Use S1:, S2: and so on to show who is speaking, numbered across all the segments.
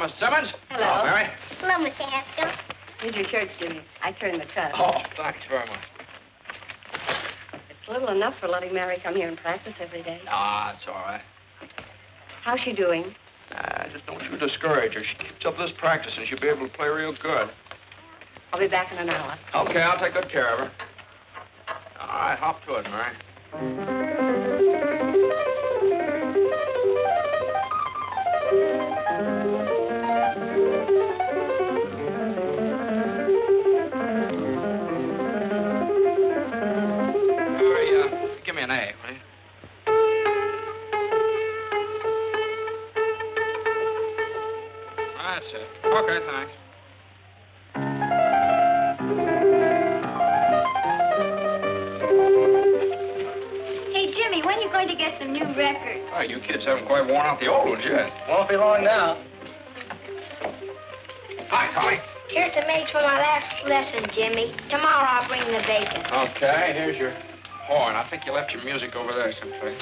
S1: Miss Simmons.
S2: Hello.
S1: Hello, Mary.
S3: Hello, Mr. Haskell.
S2: Here's your shirt, Jimmy. I turned the cut.
S1: Oh, thanks very much.
S2: It's little enough for letting Mary come here and practice every day.
S1: Ah, it's all right.
S2: How's she doing?
S1: Just don't you discourage her. She keeps up this practice and she'll be able to play real good.
S2: I'll be back in an hour.
S1: Okay, I'll take good care of her. All right, hop to it, Mary. Give me an A, will you? That's it. Okay, thanks.
S3: Hey, Jimmy, when are you going to get some new records?
S1: Oh, you kids haven't quite worn out the old ones yet.
S4: Won't be long now.
S1: Hi, Tommy.
S3: Here's some eggs for my last lesson, Jimmy. Tomorrow I'll bring the bacon.
S1: Okay, here's your horn. I think you left your music over there someplace.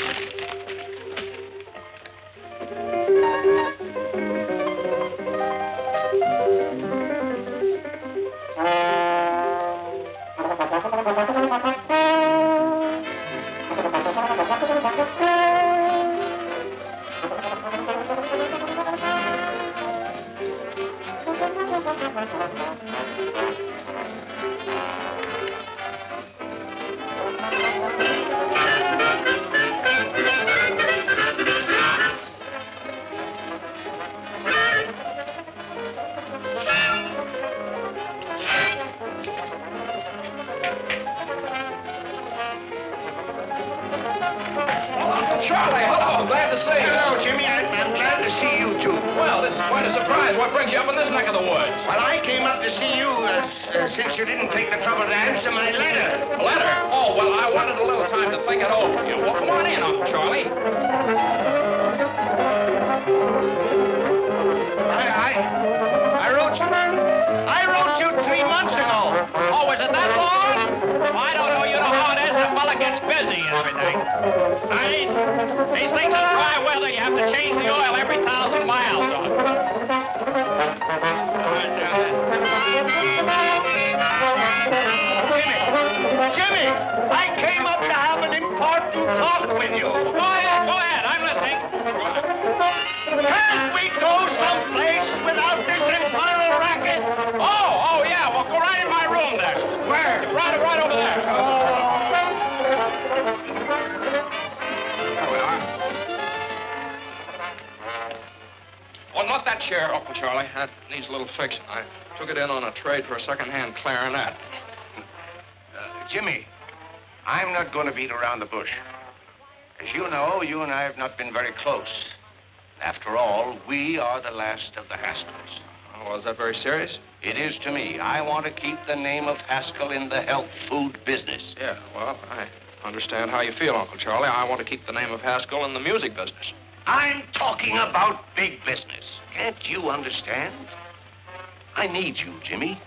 S1: Charlie, hello. Glad to see you.
S4: Hello, Jimmy. I'm glad to see you, too.
S1: Well, this is quite a surprise. What brings you up in this neck of the woods?
S4: Well, I came up to see you since you didn't take the trouble to answer my letter.
S1: A letter? Oh, well, I wanted a little time to think it over. You know, well, come on in, Uncle Charlie.
S4: I wrote you 3 months ago.
S1: Oh, was it that long? Well, I don't know. You know how it is. The fella gets busy and everything. These things in dry weather, you have to change the oil every 1,000 miles.
S4: Jimmy, I came up to have an important talk with you.
S1: Go ahead. I'm listening.
S4: Can't we go someplace without this infernal racket?
S1: Oh, yeah. Well, go right in my room there.
S4: Where?
S1: Right over there. There we are. Oh, not that chair, Uncle Charlie. That needs a little fixing. I took it in on a trade for a second-hand clarinet.
S4: Jimmy, I'm not going to beat around the bush. As you know, you and I have not been very close. After all, we are the last of the Haskells.
S1: Oh, well, is that very serious?
S4: It is to me. I want to keep the name of Haskell in the health food business.
S1: Yeah, well, I understand how you feel, Uncle Charlie. I want to keep the name of Haskell in the music business.
S4: I'm talking about big business. Can't you understand? I need you, Jimmy.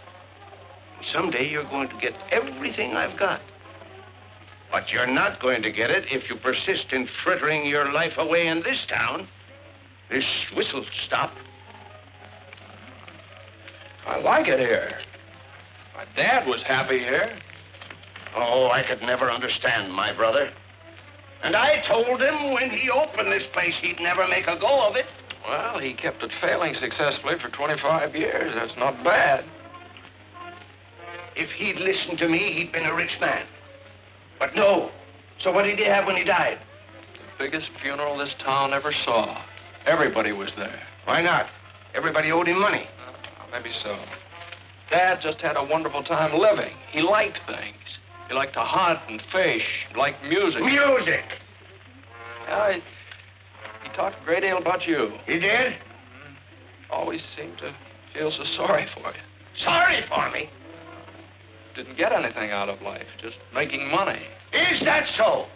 S4: Someday you're going to get everything I've got. But you're not going to get it if you persist in frittering your life away in this town. This whistle stop.
S5: I like it here. My dad was happy here.
S4: Oh, I could never understand my brother. And I told him when he opened this place, he'd never make a go of it.
S5: Well, he kept it failing successfully for 25 years. That's not bad.
S4: If he'd listened to me, he'd been a rich man. But no. So what did he have when he died?
S5: The biggest funeral this town ever saw. Everybody was there.
S4: Why not? Everybody owed him money.
S5: Maybe so. Dad just had a wonderful time living. He liked things. He liked to hunt and fish. He liked music.
S4: Music!
S5: Yeah, he talked a great deal about you.
S4: He did?
S5: Mm-hmm. Always seemed to feel so sorry for you.
S4: Sorry for me?
S5: Didn't get anything out of life, just making money.
S4: Is that so?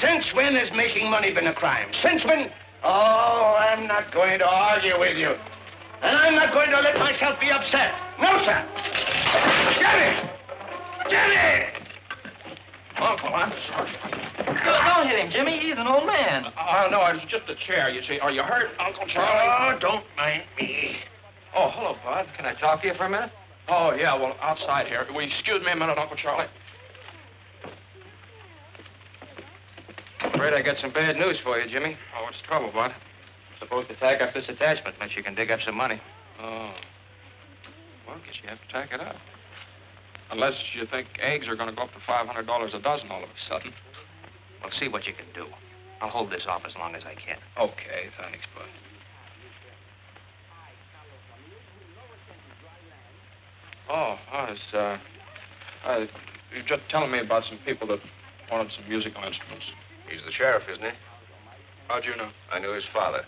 S4: Since when has making money been a crime? Since when? Oh, I'm not going to argue with you. And I'm not going to let myself be upset. No, sir. Jenny! Jenny!
S5: Uncle, I'm sorry.
S6: Don't hit him, Jimmy. He's an old man.
S5: No, it was just a chair, you see. Are you hurt, Uncle Charlie?
S4: Oh, don't mind me.
S5: Oh, hello, Bud.
S6: Can I talk to you for a minute?
S5: Oh, yeah, well, outside here. Will you excuse me a minute, Uncle Charlie?
S6: Afraid I got some bad news for you, Jimmy.
S5: Oh, what's the trouble, Bud?
S6: Supposed to tack up this attachment unless you can dig up some money.
S5: Oh. Well, I guess you have to tack it up. Unless you think eggs are going to go up to $500 a dozen all of a sudden.
S6: Well, see what you can do. I'll hold this off as long as I can.
S5: Okay, thanks, Bud. Oh, you're just telling me about some people that wanted some musical instruments.
S4: He's the sheriff, isn't he?
S5: How'd you know?
S4: I knew his father.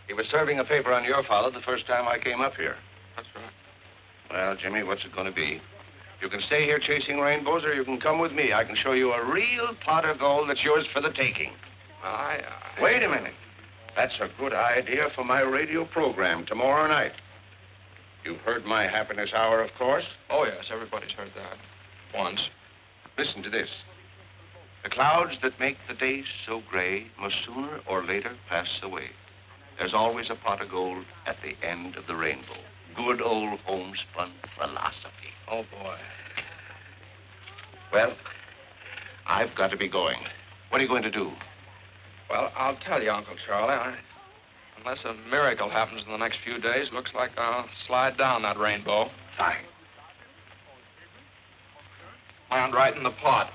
S4: He was serving a paper on your father the first time I came up here.
S5: That's right.
S4: Well, Jimmy, what's it going to be? You can stay here chasing rainbows, or you can come with me. I can show you a real pot of gold that's yours for the taking. Wait a minute. That's a good idea for my radio program tomorrow night. You've heard my happiness hour, of course.
S5: Oh, yes, everybody's heard that. Once.
S4: Listen to this. The clouds that make the days so gray must sooner or later pass away. There's always a pot of gold at the end of the rainbow. Good old homespun philosophy.
S5: Oh, boy.
S4: Well, I've got to be going. What are you going to do?
S5: Well, I'll tell you, Uncle Charlie. Unless a miracle happens in the next few days, looks like I'll slide down that rainbow.
S4: Fine.
S5: Land right in the pot.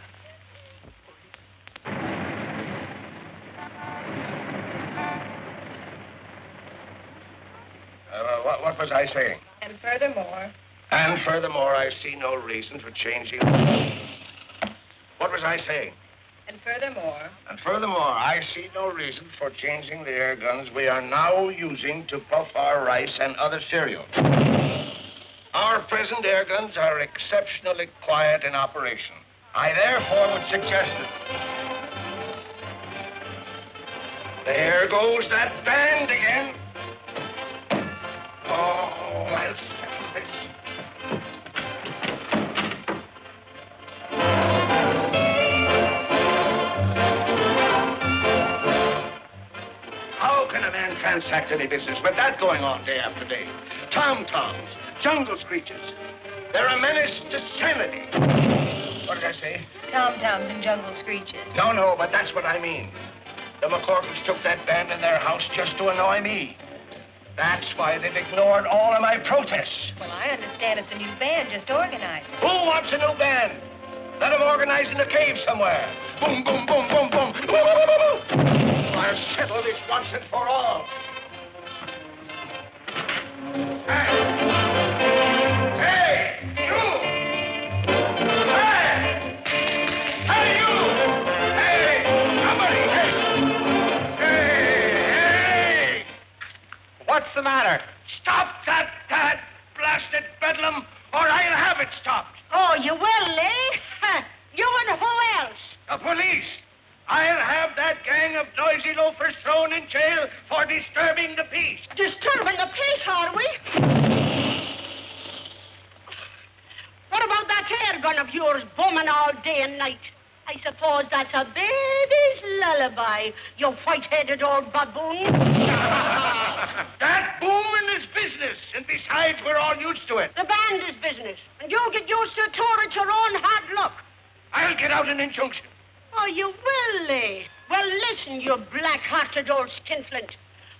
S4: What was I saying?
S2: And furthermore.
S4: And furthermore, I see no reason for changing. What was I saying?
S2: And furthermore.
S4: And furthermore, I see no reason for changing the air guns we are now using to puff our rice and other cereals. Our present air guns are exceptionally quiet in operation. I therefore would suggest that... There goes that band again. Oh, I'll settle this. How can a man transact any business with that going on day after day? Tom-toms, jungle screeches. They're a menace to sanity. What did I say?
S2: Tom-toms and jungle screeches.
S4: No, but that's what I mean. The McCorkins took that band in their house just to annoy me. That's why they've ignored all of my protests.
S2: Well, I understand it's a new band just organized.
S4: Who wants a new band? Let them organize in a cave somewhere. Boom, boom, boom, boom, boom. Woo, woo, woo, woo. I'll settle this once and for all. Hey, you! Hey, you! Hey, somebody! Hey!
S6: What's the matter?
S4: Stop that blasted bedlam, or I'll have it stopped.
S3: Oh, you will, eh? You and who else?
S4: The police. I'll have that gang of noisy loafers thrown in jail for disturbing the peace.
S3: Disturbing the peace, are we? What about that air gun of yours booming all day and night? I suppose that's a baby's lullaby, you white-headed old baboon.
S4: and besides, we're all used to it.
S3: The band is business, and you get used to a tour at your own hard luck.
S4: I'll get out an injunction.
S3: Oh, you will, eh? Well, listen, you black-hearted old skinflint.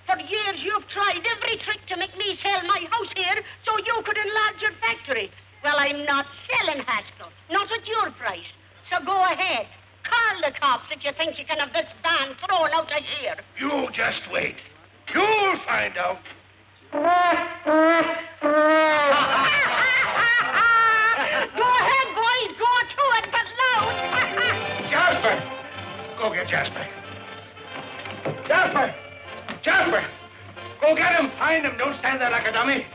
S3: For years, you've tried every trick to make me sell my house here so you could enlarge your factory. Well, I'm not selling Haskell. Not at your price. So go ahead. Call the cops if you think you can have this band thrown out of here.
S4: You just wait. You'll find out.
S3: Go ahead, boys. Go to it, but loud.
S4: Jasper! Go get Jasper. Jasper! Jasper! Go get him. Find him. Don't stand there like a dummy.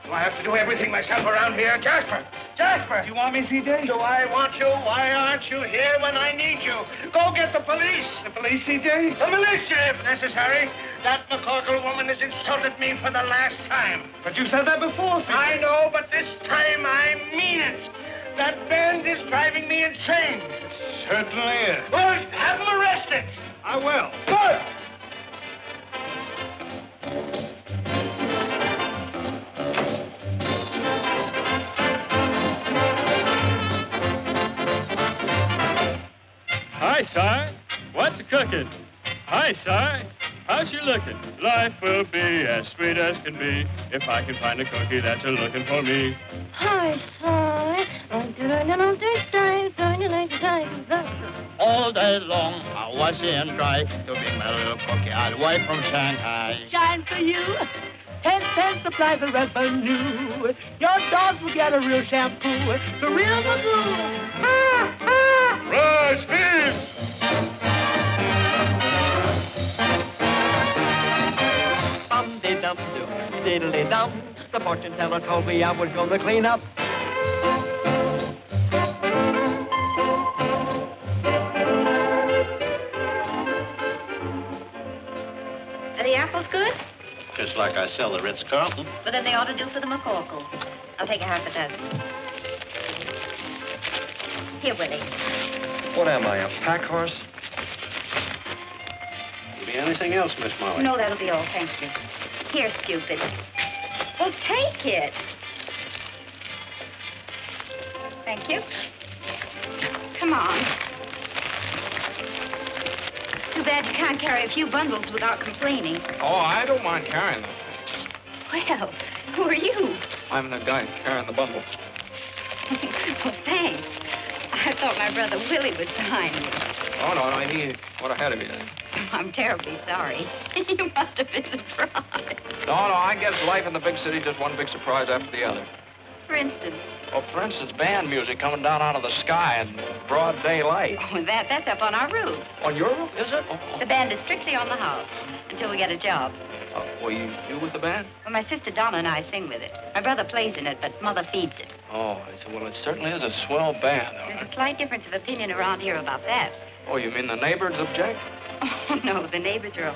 S4: Do I have to do everything myself around here? Jasper! Jasper!
S7: You want me, C.J.?
S4: Do I want you? Why aren't you here when I need you? Go get the police.
S7: The police, C.J.?
S4: The militia, if necessary. That McCorkle woman has insulted me for the last time.
S7: But you said that before, C.J.
S4: I know, but this time I mean it. That band is driving me insane.
S7: Certainly is.
S4: Well, have them arrested.
S7: I will.
S4: Good.
S8: Hi, Si. What's cooking? Hi, Si. How's you looking? Life will be as sweet as can be if I can find a cookie that's a-looking for me.
S2: Hi, Si.
S8: All day long, I was in try to bring my little cookie all the way from Shanghai.
S7: Shine for you. 10 cents supplies the revenue. Your dogs will get a real shampoo. The real Magoo.
S8: Rise, peace!
S7: Bum-de-dum-dum, diddly-dum. The fortune teller told me I was going to clean up.
S2: Are the apples good?
S8: Just like I sell the Ritz-Carlton.
S2: Well, then they ought to do for the McCorkle. I'll take a half a dozen. Here, Willie.
S5: What am I, a pack horse?
S8: Be anything else, Miss Molly?
S2: No, that'll be all. Thank you. Here, stupid. Well, take it. Thank you. Come on. Too bad you can't carry a few bundles without complaining.
S5: Oh, I don't mind carrying them.
S2: Well, who are you?
S5: I'm the guy carrying the bundle.
S2: Well, thanks. I thought my brother Willie was behind me.
S5: Oh, no, he went ahead of you.
S2: I'm terribly sorry. You must have been surprised.
S5: No, I guess life in the big city just one big surprise after the other.
S2: For instance,
S5: Oh, for instance, band music coming down out of the sky in broad daylight.
S2: oh, that's up on our roof.
S5: On your roof, is it? Oh.
S2: The band is strictly on the house until we get a job.
S5: Well, you with the band?
S2: Well, my sister Donna and I sing with it. My brother plays in it, but Mother feeds it.
S5: Oh, I said, well, it certainly is a swell band.
S2: There's a slight difference of opinion around here about that.
S5: Oh, you mean the neighbors object?
S2: Oh, no, the neighbors are...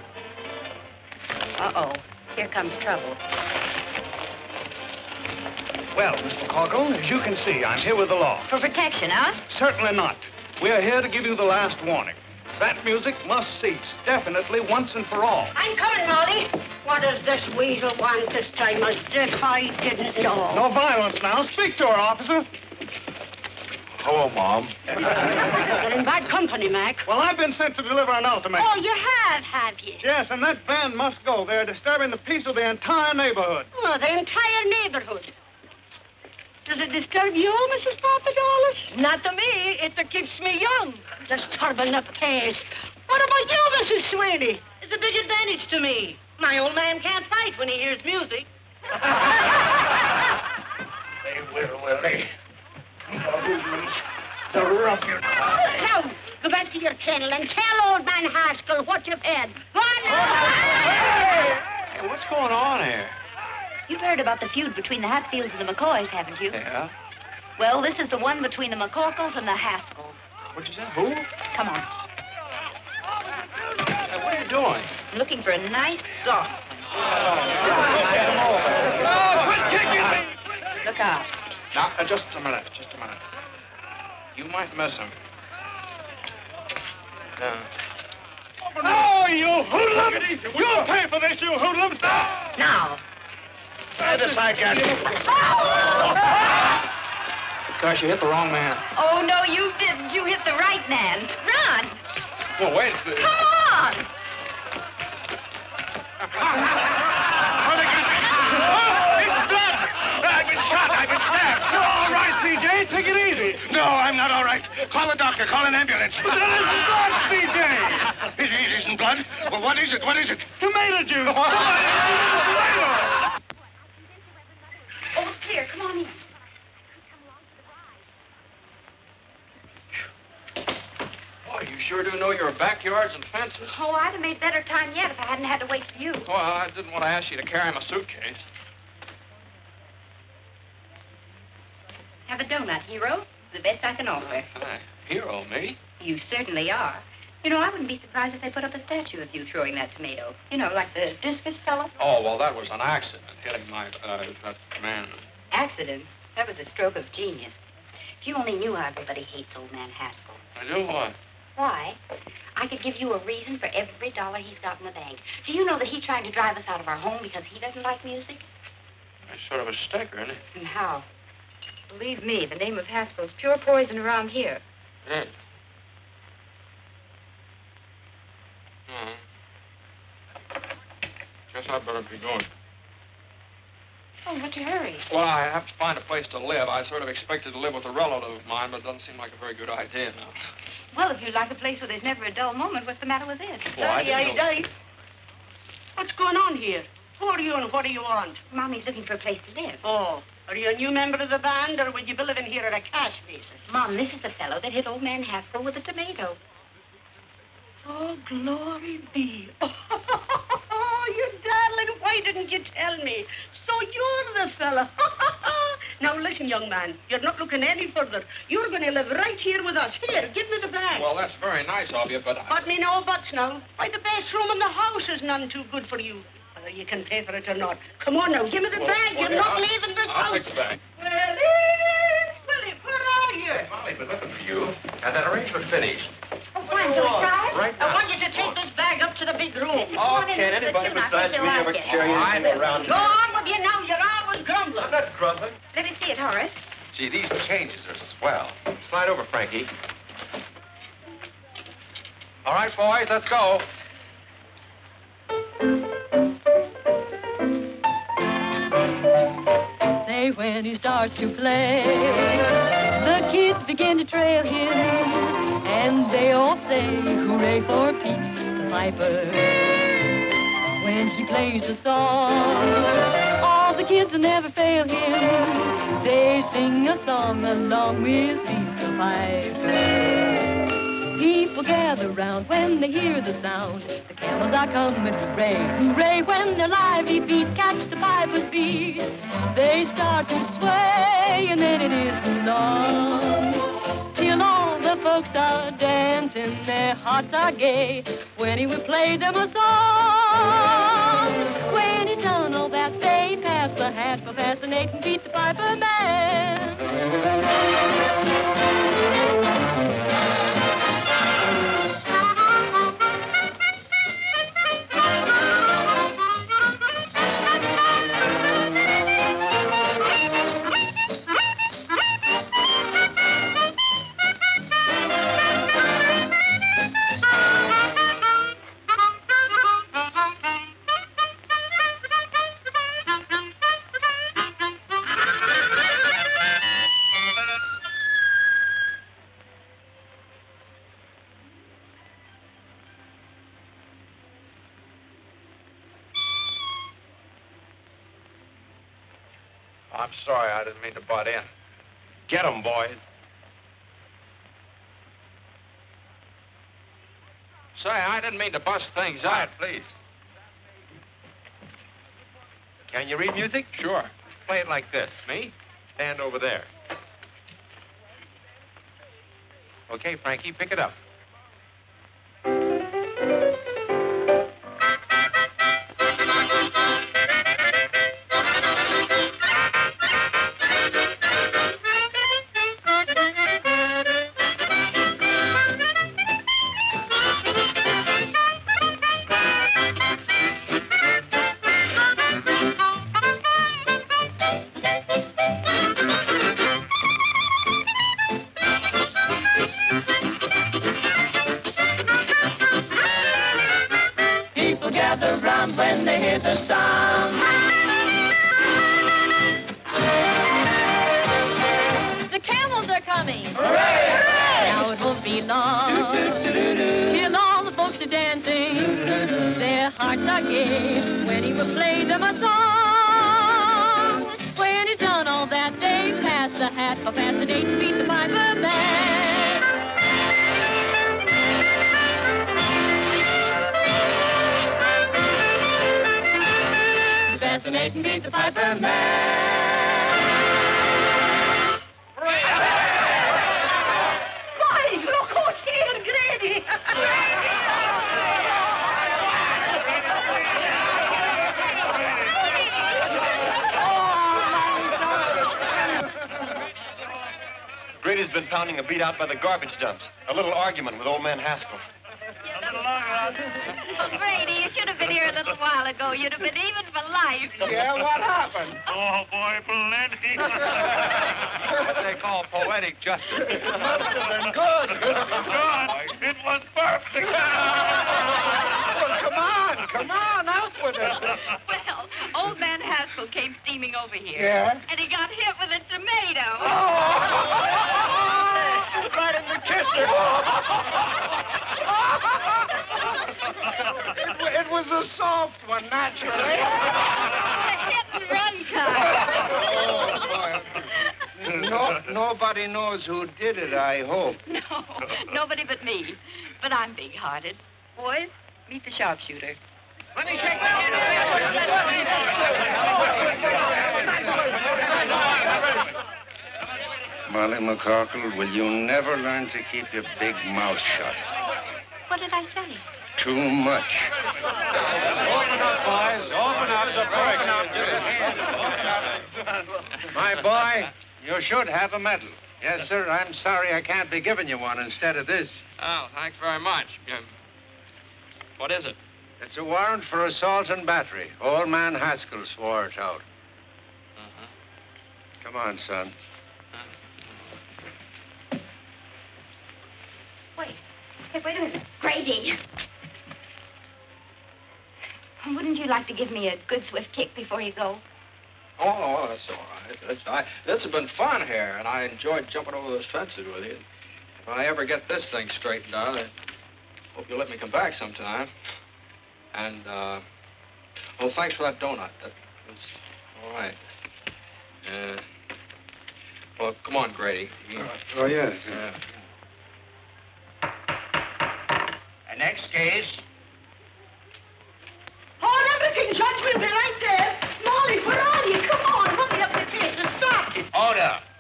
S2: Uh-oh, here comes trouble.
S7: Well, Miss McCorkle, as you can see, I'm here with the law.
S2: For protection, huh?
S7: Certainly not. We are here to give you the last warning. That music must cease, definitely, once and for all.
S3: I'm coming, Molly. What does this weasel want this time? As if I didn't know.
S7: No violence now. Speak to her, officer.
S5: Hello, Mom.
S3: You're in bad company, Mac.
S7: Well, I've been sent to deliver an ultimatum.
S3: Oh, you have you?
S7: Yes, and that band must go. They're disturbing the peace of the entire neighborhood.
S3: Oh, the entire neighborhood. Does it disturb you, Mrs. Papadopoulos? Not to me. It keeps me young. Disturbing the peace. What about you, Mrs. Sweeney? It's a big advantage to me. My old man can't fight when he hears music.
S4: They will they? The ruffian.
S3: Now, go back to your kennel and tell old man Haskell what you've had. Go on now.
S5: Hey, what's going on here?
S2: You've heard about the feud between the Hatfields and the McCoys, haven't you?
S5: Yeah?
S2: Well, this is the one between the McCorkles and the Haskells.
S5: What'd you say? Who?
S2: Come on.
S5: Hey, what are you doing?
S2: I'm looking for a nice, soft
S4: Quit kicking me!
S2: Look out.
S5: Now, just a minute. You might miss him.
S7: Oh, you hoodlum! You'll pay for this, you hoodlum!
S3: Now.
S4: Get this, I can.
S5: Gosh, you hit the wrong man.
S2: Oh, no, you didn't. You hit the right man. Run.
S5: Well, wait.
S2: Come on.
S4: Oh, they got me. Oh, it's blood. I've been shot. I've been stabbed.
S7: You're all right, C.J. Take it easy.
S4: No, I'm not all right. Call the doctor. Call an ambulance.
S7: But that isn't blood, C.J.
S4: It isn't blood. Well, what is it? What is it?
S7: Tomato juice.
S2: Oh, it's clear. Come on in.
S5: Boy, you sure do know your backyards and fences.
S2: Oh, I'd have made better time yet if I hadn't had to wait for you.
S5: Well, I didn't want to ask you to carry my suitcase.
S2: Have a donut, hero. The best I can offer.
S5: Hero, me?
S2: You certainly are. You know, I wouldn't be surprised if they put up a statue of you throwing that tomato. You know, like the discus fella.
S5: Oh, well, that was an accident, hitting my, that man.
S2: Accident? That was a stroke of genius. If you only knew how everybody hates old man Haskell.
S5: I do what?
S2: Why? I could give you a reason for every dollar he's got in the bank. Do you know that he's trying to drive us out of our home because he doesn't like music?
S5: That's sort of a sticker, isn't it?
S2: And how? Believe me, the name of Haskell's pure poison around here.
S5: Yeah. Guess I'd better be going.
S2: Oh, what's your hurry?
S5: Well, I have to find a place to live. I sort of expected to live with a relative of mine, but it doesn't seem like a very good idea now.
S2: Well, if you'd like a place where there's never a dull moment, what's the matter with this?
S5: Well, I didn't know.
S3: What's going on here? Who are you and what do you want?
S2: Mommy's looking for a place to live.
S3: Oh, are you a new member of the band, or will you be living here at a cash basis?
S2: Mom, this is the fellow that hit old man Haskell with a tomato.
S3: Oh, glory be. Oh, you darling, why didn't you tell me? So you're the fella. Now, listen, young man, you're not looking any further. You're going to live right here with us. Here, give me the bag.
S5: Well, that's very nice of you, but...
S3: But me no buts now. Why, the best room in the house is none too good for you. Whether you can pay for it or not. Come on now, give me the bag. You're not leaving this house.
S5: I'll take the bag.
S3: Willie, where are you?
S4: Hey, Molly, been looking for you. And that arrangement finished.
S2: Oh, fine, so we try?
S4: Right
S3: I
S4: now.
S3: want you to take this bag up to the big room.
S2: Oh, can't anybody besides me ever carry
S4: anything around
S3: Go on with you now. You're always grumbling.
S4: I'm not grumbling.
S2: Let me see it, Horace.
S4: Gee, these changes are swell. Slide over, Frankie.
S5: All right, boys, let's go.
S9: Say when he starts to play, the kids begin to trail him, and they all say, hooray for Pete the Piper. When he plays a song, all the kids will never fail him. They sing a song along with Pete the Piper. People gather round when they hear the sound. The camels are coming, hooray, hooray. When their lively feet catch the piper's beat, they start to sway, and then it isn't long till all the folks are dancing, their hearts are gay, when he would play them a song. When he's done all that, they pass the hat for fascinating Pete the Piper Man.
S5: I'm sorry, I didn't mean to butt in.
S4: Get 'em, boys.
S5: Say, I didn't mean to bust things
S4: Quiet,
S5: out.
S4: please. Can you read music?
S5: Sure.
S4: Play it like this.
S5: Me?
S4: Stand over there. Okay, Frankie, pick it up.
S9: jump when they hear the song. The camels are coming.
S7: Hooray!
S9: Now it won't be long till all the folks are dancing. Their hearts are gay when he will play them a song. When he's done all that, they pass the hat for fascinating beat the piper man. Fascinating beat the piper man.
S3: Boys, look who's here, Grady.
S10: Grady's been pounding a beat out by the garbage dumps. A little argument with old man Haskell.
S2: Oh, Grady, you should have been here a little while ago. You'd have been even for life.
S5: Yeah, what happened?
S1: Oh, boy, plenty.
S5: What they call poetic justice.
S1: It must have been good. God, it was perfect.
S5: Well, come on, out with it.
S2: Well, old man Haskell came steaming over here.
S5: Yeah?
S2: And he got hit with a tomato.
S1: Right in the kisser.
S5: It was a soft one, naturally.
S2: A hit-and-run kind.
S4: Nobody knows who did it, I hope.
S2: No, nobody but me. But I'm big-hearted. Boys, meet the sharpshooter.
S1: Let me shake
S4: Molly McCorkle, will you never learn to keep your big mouth shut?
S2: What did I say?
S4: Too much.
S5: Open up, boys. Open up. My boy, you should have a medal. Yes, sir. I'm sorry I can't be giving you one instead of this.
S6: Oh, thanks very much. What is it?
S5: It's a warrant for assault and battery. Old man Haskell swore it out. Come on, son.
S2: Wait. Hey, wait a minute. Grady. Wouldn't you like to give me a good swift kick before you go?
S5: Oh, that's all right. This has been fun here, and I enjoyed jumping over those fences with you. If I ever get this thing straightened out, I hope you'll let me come back sometime. And, thanks for that donut. That was all right. Well, come on, Grady.
S4: Oh, yes.
S5: Yeah.
S4: The next case.
S3: Hold everything, Judge. We'll be right there. Molly, where are you? Come on, hurry up the case and start it.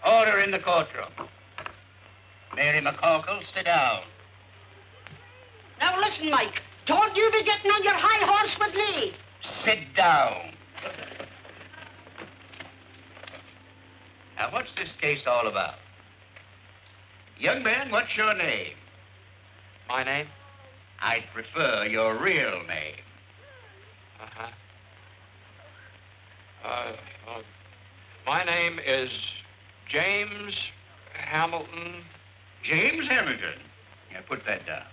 S11: Order in the courtroom. Mary McCorkle, sit down.
S3: Now listen, Mike. Don't you be getting on your high horse with me.
S11: Sit down. Now, what's this case all about? Young man, what's your name?
S6: My name?
S11: I'd prefer your real name.
S6: My name is James Hamilton.
S11: James Hamilton. Yeah, put that down.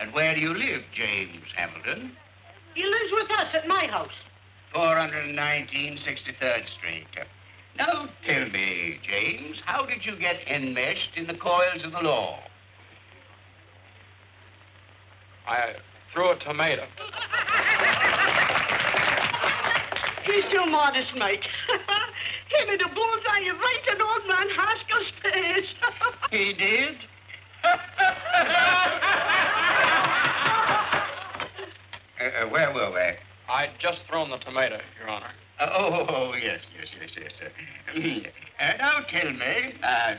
S11: And where do you live, James Hamilton?
S3: He lives with us at my house.
S11: 419 63rd Street. Now, tell me, James, how did you get enmeshed in the coils of the law?
S6: I threw a tomato.
S3: He's too modest, Mike. He made a bullseye right in old man Haskell's face.
S11: He did? Where were we?
S6: I'd just thrown the tomato, Your Honor.
S11: Yes. Now tell me,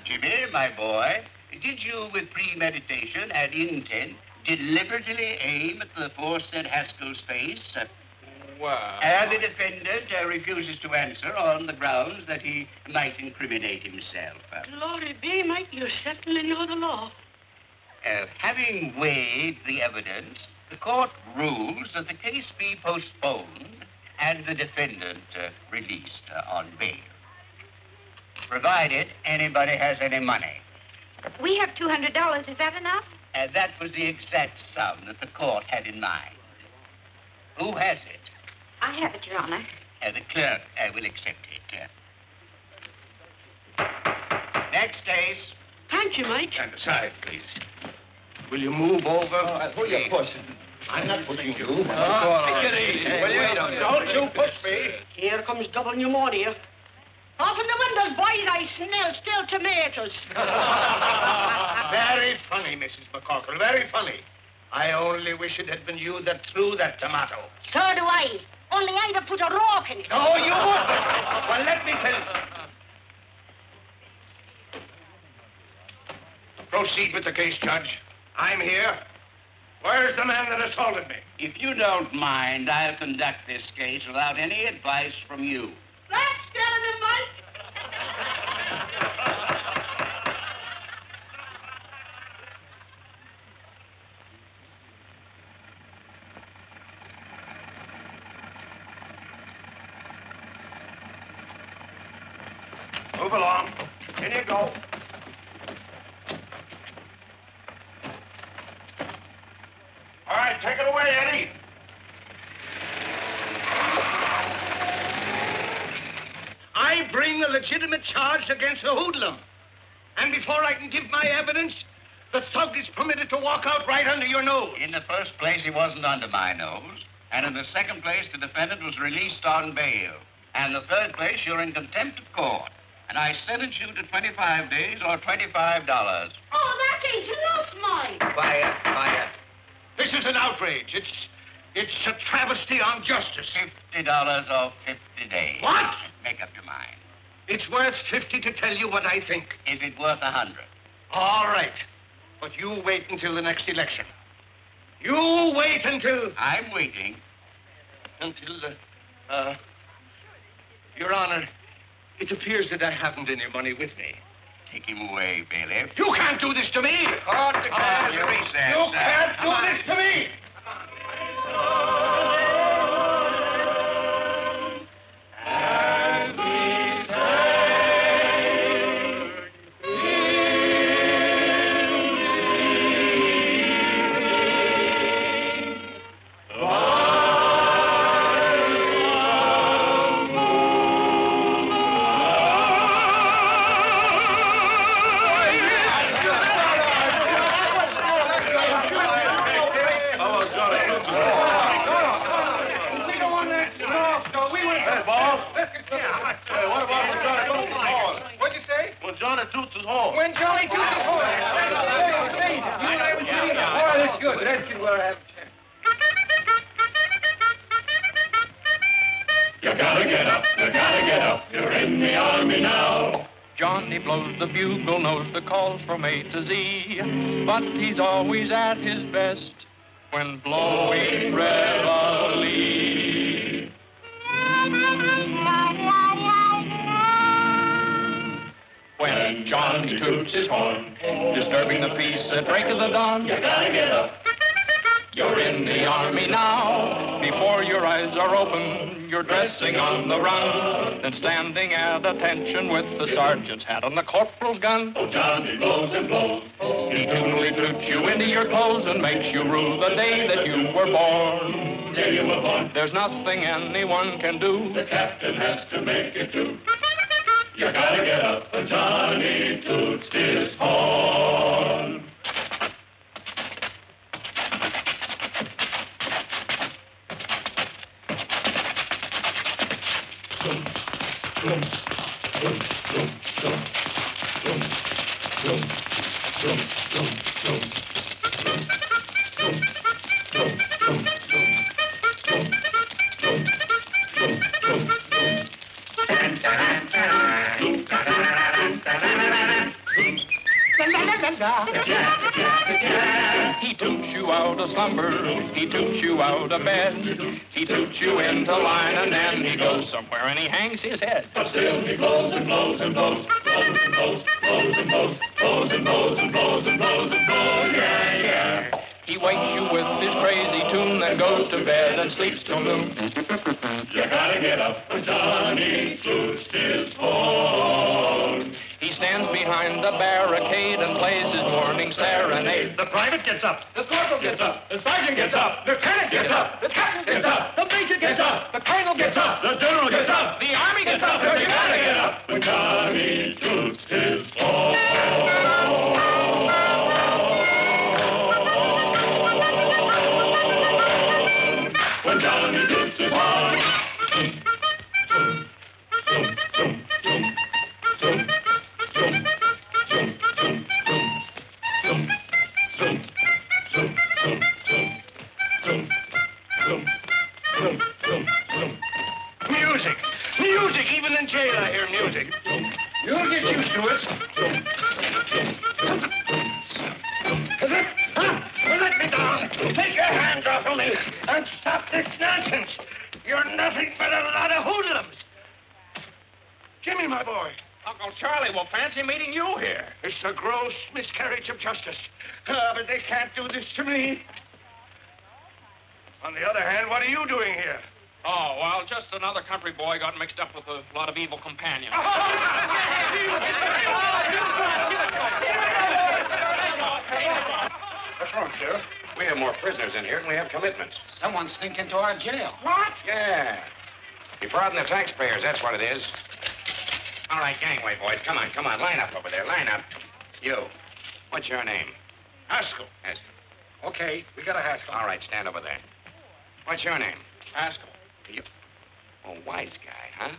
S11: Jimmy, my boy, did you, with premeditation and intent, deliberately aim at the aforesaid Haskell's face?
S6: Well...
S11: And the defendant refuses to answer on the grounds that he might incriminate himself.
S3: Glory be, Mike, you certainly know the law.
S11: Having weighed the evidence, the court rules that the case be postponed and the defendant released on bail, provided anybody has any money.
S2: We have $200. Is that enough?
S11: That was the exact sum that the court had in mind. Who has it?
S2: I have it, Your Honor.
S11: The clerk will accept it. Next case.
S3: Thank you, Mike.
S4: Stand aside, please. Will you move over?
S5: Who are you pushing?
S4: I'm not pushing you.
S5: Take it
S4: easy.
S5: Will you?
S4: Don't you push me.
S3: Here comes double pneumonia. Open the windows, boys. I smell still tomatoes.
S4: Very funny, Mrs. McCorkle. Very funny. I only wish it had been you that threw that tomato.
S3: So do I. Only I'd have put a rock in it.
S4: No, you wouldn't. Well, let me tell you. Proceed with the case, Judge. I'm here. Where's the man that assaulted me?
S11: If you don't mind, I'll conduct this case without any advice from you.
S3: That's standing, Mike.
S4: Move along. In you go. All right, take it away, Eddie. I bring a legitimate charge against the hoodlum. And before I can give my evidence, the thug is permitted to walk out right under your nose.
S11: In the first place, he wasn't under my nose. And in the second place, the defendant was released on bail. And in the third place, you're in contempt of court. And I sentence you to 25 days or $25.
S3: Oh, that ain't enough, Mike.
S11: Quiet, quiet.
S4: This is an outrage. It's a travesty on justice.
S11: $50 or 50 days.
S4: What?
S11: Make up your mind.
S4: It's worth 50 to tell you what I think.
S11: Is it worth 100?
S4: All right. But you wait until the next election. You wait until...
S11: I'm waiting.
S4: Until, Your Honor, it appears that I haven't any money with me.
S11: Take him away, bailiff.
S4: You can't do this to me!
S11: Court declares recess.
S4: You can't do this to me!
S12: Johnny blows the bugle, knows the calls from A to Z, but he's always at his best when blowing reveille. When Johnny toots his horn, disturbing the peace at break of the dawn, you gotta get up. You're in the army now. Before your eyes are open, you're dressing on the run, then standing at attention with the sergeant's hat on the corporal's gun. Oh, Johnny blows and blows. He tunely toots you into your clothes and makes you rue the day that you were born. Day you were born. There's nothing anyone can do. The captain has to make it too. You gotta get up when Johnny toots his horn. He toots you out of slumber, he toots you out of bed, he toots you into line, and then he goes somewhere and he hangs his head. But still he blows and blows and blows, blows and blows, blows and blows, blows and blows and blows and blows and blows, yeah, yeah. He wakes you with his crazy tune, then goes to bed and sleeps till noon. You gotta get up when Johnny toots his horn. He stands behind the barricade and plays his morning serenade.
S4: The private gets up.
S12: The corporal gets up. The sergeant gets up.
S4: Lieutenant
S12: Gets up. The captain gets up.
S10: up. The colonel gets up. The general gets up. The army gets up. You gotta get up. When Johnny toots his horn. When Johnny toots his horn.
S4: Music! Music! Even in jail I hear music. You'll get used to it. Let me down. Take your hands off of me and stop this nonsense. You're nothing but a lot of hoodlums. Jimmy, my boy.
S10: Uncle Charlie will fancy meeting you here.
S4: It's a gross miscarriage of justice. But they can't do this to me. On the other hand, what are you doing here?
S10: Oh, well, just another country boy got mixed up with a lot of evil companions.
S4: What's wrong, Sheriff? We have more prisoners in here and we have commitments.
S11: Someone sneaked into our jail.
S3: What?
S4: Yeah. Defrauding the taxpayers, that's what it is. All right, gangway, boys. Come on. Line up over there. Line up. You. What's your name?
S11: Haskell.
S4: Haskell.
S11: Okay, we got a Haskell.
S4: All right, stand over there. What's your name?
S11: Haskell.
S4: You. Oh, wise guy, huh?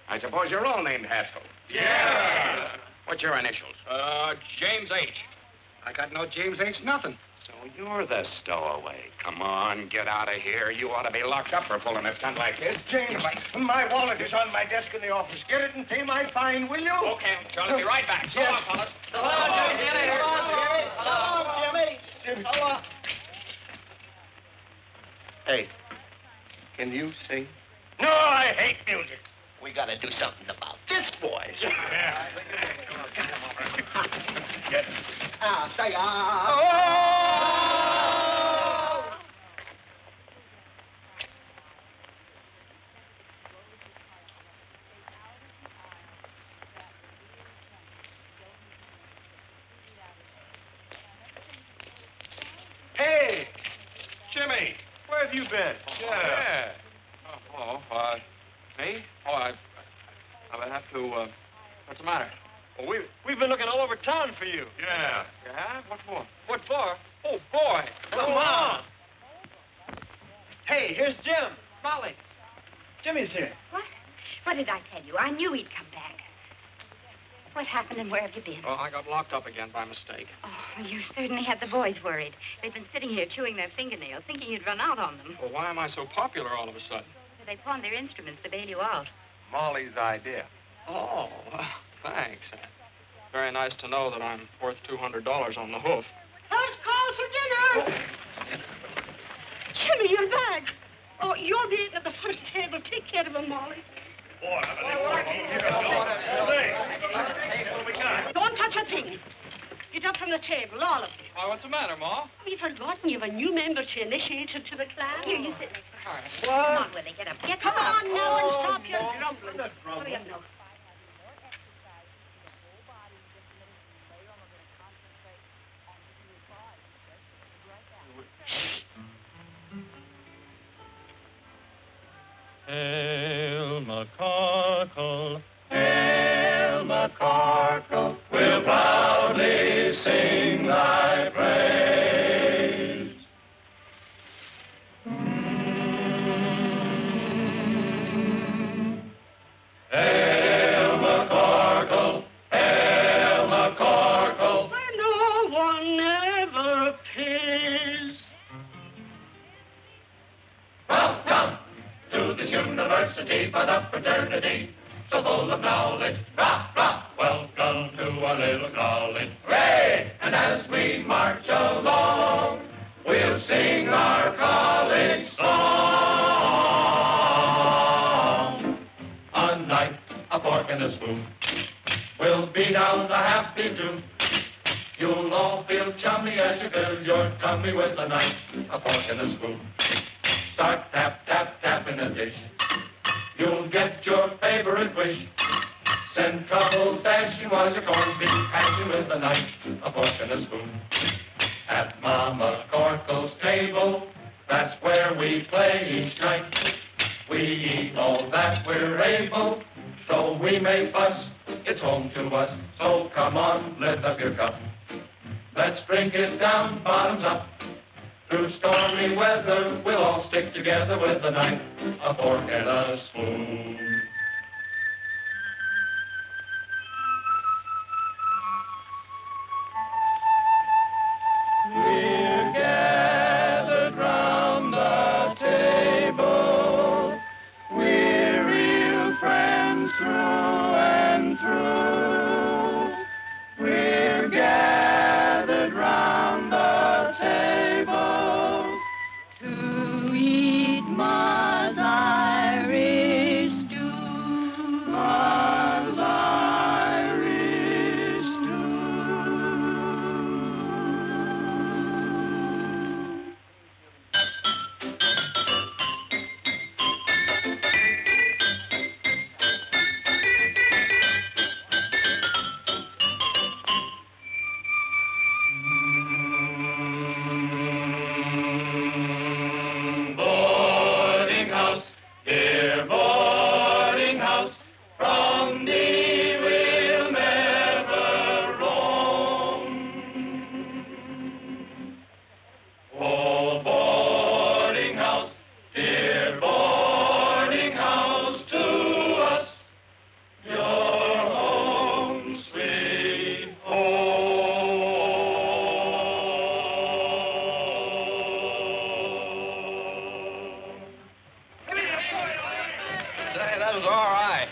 S4: I suppose you're all named Haskell.
S11: Yeah.
S4: What's your initials?
S10: James H.
S11: I got no James H. nothing.
S4: So you're the stowaway. Come on, get out of here. You ought to be locked up for pulling a stunt like this.
S13: James, my wallet is on my desk in the office. Get it and pay my fine, will you?
S10: Okay, Charlie, be right back. So long, fellas.
S13: So long, Jimmy. So long, Jimmy. So long.
S4: Hey, can you sing?
S13: No, I hate music.
S14: We gotta do something about this, boys.
S13: Say,
S10: Hey, Jimmy, where have you been?
S5: Yeah. Me? Oh, I have to, what's the matter?
S10: Well, we've been looking all over town for you.
S5: Yeah. Yeah? What for?
S10: What for? Oh, boy. Come on. Hey, here's Jim.
S5: Molly.
S10: Jimmy's here.
S2: What? What did I tell you? I knew he'd come back. What happened and where have you been?
S5: Well, I got locked up again by mistake.
S2: Oh, you certainly had the boys worried. They've been sitting here chewing their fingernails, thinking you'd run out on them.
S5: Well, why am I so popular all of a sudden?
S2: They pawned their instruments to bail you out.
S10: Molly's idea.
S5: Oh, thanks. Very nice to know that I'm worth $200 on the hoof.
S3: First call for dinner. Jimmy, you're back. Oh, you'll be at the first table. Take care of him, Molly. Don't touch a thing. Get up from the table, all of you.
S5: Why, what's the matter, Ma?
S3: Have you forgotten you have a new member to initiate to the class?
S2: Here, you sit.
S3: What?
S2: Come on, Willie, get up. Get
S3: Come
S2: up.
S3: on now and stop your grumbling. Hurry up now.
S12: Hail McCarkle, hail McCarkle, we'll proudly sing thy praise. Hail McCarkle, hail McCarkle,
S3: where no one ever pays.
S12: Welcome to this university for the fraternity, so full of knowledge. Rah, rah, welcome to our little college. Hooray! And as we march along, we'll sing our college song. A knife, a fork, and a spoon. We'll be down the happy tune. You'll all feel chummy as you fill your tummy with a knife, a fork, and a spoon. Start tap, tap, tap in the dish. You'll get your favorite wish. Send trouble dashing while your corned beef hashing with a knife, a fork, and a spoon. At Mama Corkle's table, that's where we play each night. We
S10: eat all that we're able. Though we may fuss, it's home to us. So come on, lift up your cup. Let's drink it down, bottoms up. Through stormy weather, we'll all stick together with a knife, a fork, and a spoon. We're gathered round the table. We're real friends through and through. We're gathered round the table
S9: to eat Ma's Irish stew.
S10: Ma's Irish stew. Boarding house, dear boarding house, from thee we'll never roam. Oh, boarding house, dear boarding house, to us your home, sweet
S5: Say, that was all right.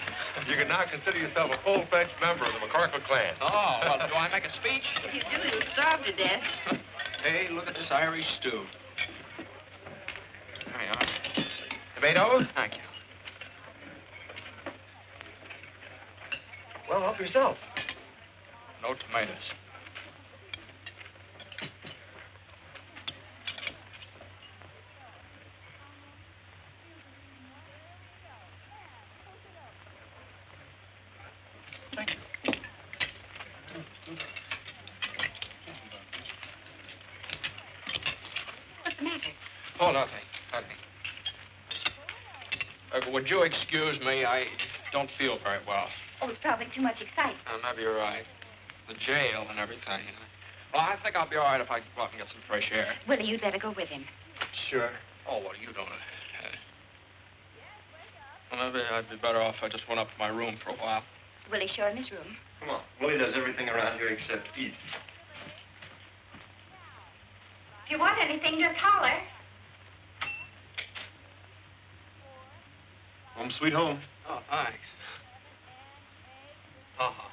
S15: You can now consider yourself a full-fledged member of the McCorkle clan.
S5: Oh, well, do I make a speech?
S2: If you do, you'll starve to death.
S5: Hey, look at this Irish stew. There you are.
S15: Tomatoes?
S5: Thank you.
S15: Well, help yourself.
S5: No tomatoes. Thank you.
S2: What's the matter?
S5: Oh, nothing. Would you excuse me? I don't feel very well.
S2: Oh, it's probably too much excitement.
S5: Maybe you're right. The jail and everything. Well, I think I'll be all right if I go out and get some fresh air.
S2: Willie, you'd better go with him.
S5: Sure. Oh, well, you don't. Well, maybe I'd be better off if I just went up to my room for a while.
S2: Willie's sure in his room.
S15: Come on. Willie does everything around here except eat.
S2: If you want anything, just holler.
S15: Home sweet home.
S5: Oh, thanks. Uh-huh.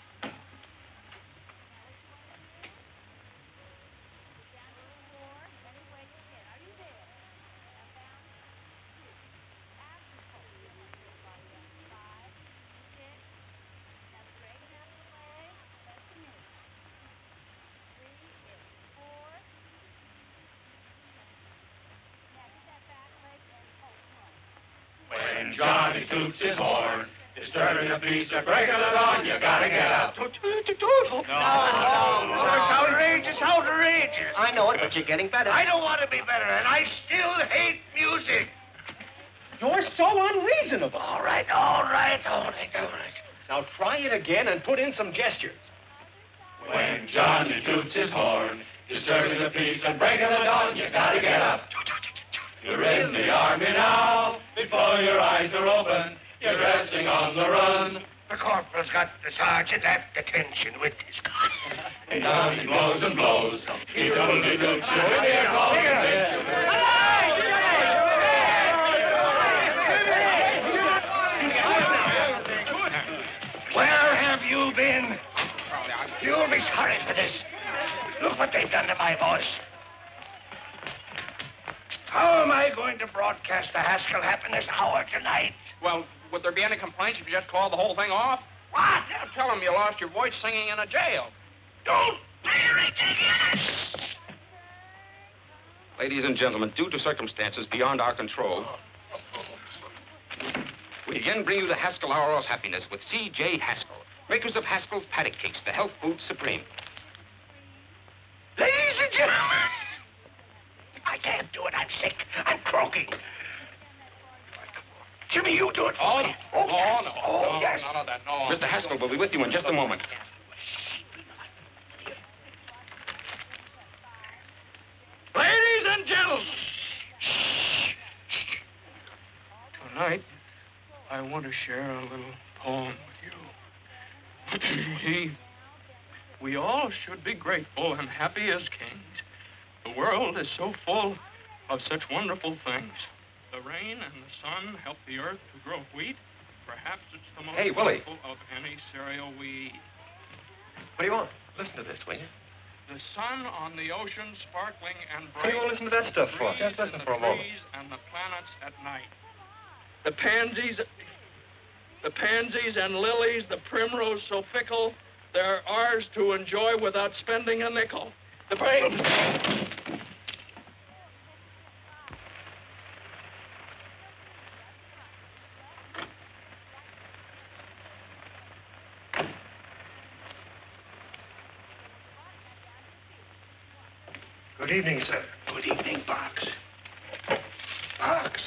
S10: When Johnny toots his horn, disturbing the peace or breaking the dawn, you gotta get up.
S13: No. It's outrageous, outrageous.
S14: I know it, but you're getting better.
S13: I don't want to be better, and I still hate music.
S14: You're so unreasonable.
S13: All right.
S14: Now try it again and put in some gestures.
S10: When Johnny toots his horn, disturbing the peace and breaking the dawn, you gotta get up. You're in the army now, before your eyes are open, you're dressing on the run.
S13: The corporal's got the sergeant at detention with his gun.
S10: And down he blows and blows, he doubly doots you in the air.
S13: Where have you been? You'll be sorry for this. Look what they've done to my voice. How am I going to broadcast the Haskell Happiness Hour tonight?
S5: Well, would there be any complaints if you just called the whole thing off?
S13: What?
S5: Tell them you lost your voice singing in a jail.
S13: Don't be ridiculous.
S6: Ladies and gentlemen, due to circumstances beyond our control, we again bring you the Haskell Hour of Happiness with C.J. Haskell, makers of Haskell's Paddock Cakes, the health food supreme.
S13: Ladies and gentlemen, I can't do it. I'm sick. I'm croaking. Jimmy, you do it for
S5: Oh,
S13: me.
S5: no.
S13: yes.
S5: No.
S13: Oh, yes.
S5: None of that. No.
S6: Mr. Haskell will be with you in just a moment.
S13: Ladies and gentlemen.
S5: Tonight, I want to share a little poem with you. We all should be grateful and happy as kings. The world is so full of such wonderful things. The rain and the sun help the earth to grow wheat. Perhaps it's the most
S6: Hey, Willie.
S5: wonderful of any cereal we eat.
S6: What do you want? Listen to this, will you?
S5: The sun on the ocean sparkling and
S6: What do
S5: bright.
S6: you want to listen to that stuff for?
S5: Trees
S6: Just listen
S5: and
S6: for a
S5: the
S6: moment.
S5: trees and the planets at night. The pansies and lilies, the primrose so fickle, they're ours to enjoy without spending a nickel. The
S13: Good evening, sir. Good evening, Box. Box.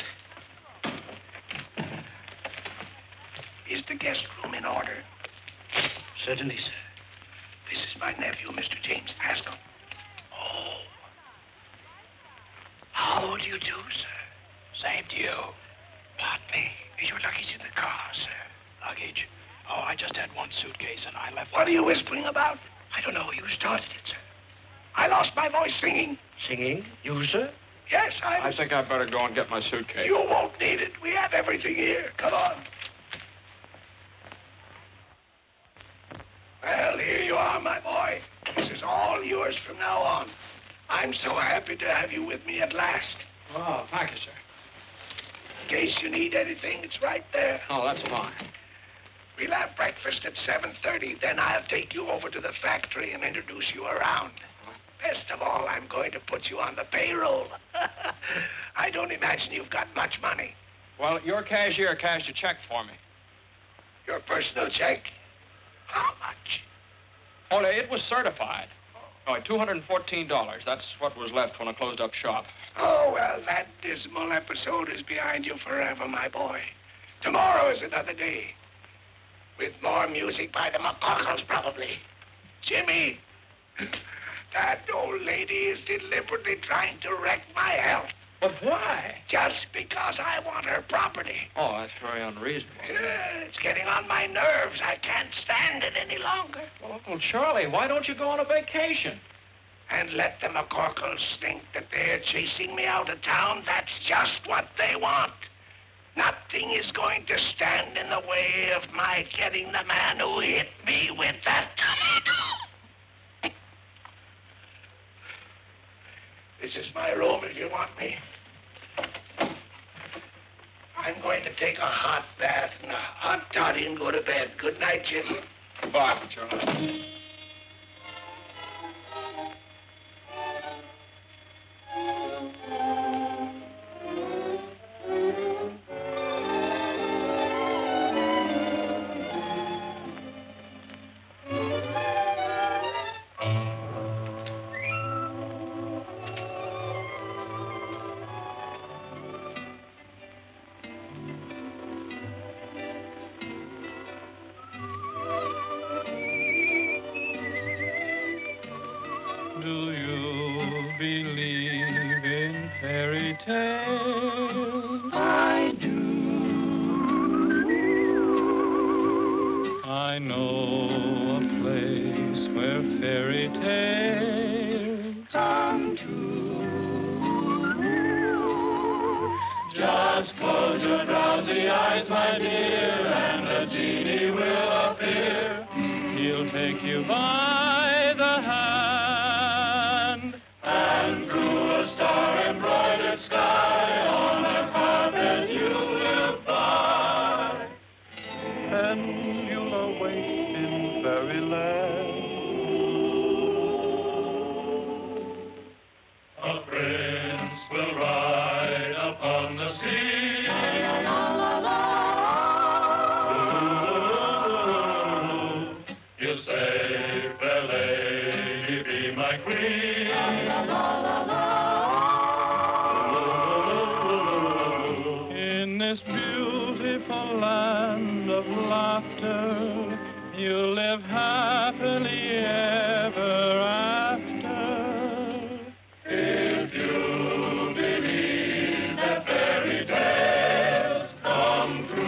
S13: Is the guest room in order? Certainly, sir. This is my nephew, Mr. James Haskell. Oh. How do you do, sir? Same to you. Pardon me. Is your luggage in the car, sir? Luggage? Oh, I just had one suitcase and I left. What are you whispering about? I don't know. You started it, sir. I lost my voice singing. Singing? You, sir? Yes,
S5: I think I'd better go and get my suitcase.
S13: You won't need it. We have everything here. Come on. Well, here you are, my boy. This is all yours from now on. I'm so happy to have you with me at last.
S5: Oh, thank you, sir.
S13: In case you need anything, it's right there.
S5: Oh, that's fine.
S13: We'll have breakfast at 7:30. Then I'll take you over to the factory and introduce you around. Best of all, I'm going to put you on the payroll. I don't imagine you've got much money.
S5: Well, your cashier cashed a check for me.
S13: Your personal check? How much?
S5: Oh, it was certified. Oh, $214. That's what was left when I closed up shop.
S13: Oh, well, that dismal episode is behind you forever, my boy. Tomorrow is another day. With more music by the McCockles, probably. Jimmy, that old lady is deliberately trying to wreck my health.
S5: But why?
S13: Just because I want her property.
S5: Oh, that's very unreasonable.
S13: Yeah, it's getting on my nerves. I can't stand it any longer.
S5: Well, Uncle Charlie, why don't you go on a vacation?
S13: And let the McCorkles think that they're chasing me out of town. That's just what they want. Nothing is going to stand in the way of my getting the man who hit me with that tomato. This is my room if you want me. I'm going to take a hot bath and a hot toddy and go to bed. Good night, Jim.
S5: Goodbye, Uncle Charlie.
S10: Do you believe in fairy tales? I do. I know a place where fairy tales come true. Just close your drowsy eyes, my dear, and a genie will appear. He'll take you by the hand, and through a star-embroidered sky on a carpet you will fly, and you'll awake in fairyland. A prince will ride upon the sea. He'll say, fair lady, be my queen. In this beautiful joyful land of laughter. You'll live happily ever after. If you believe that fairy tales come true.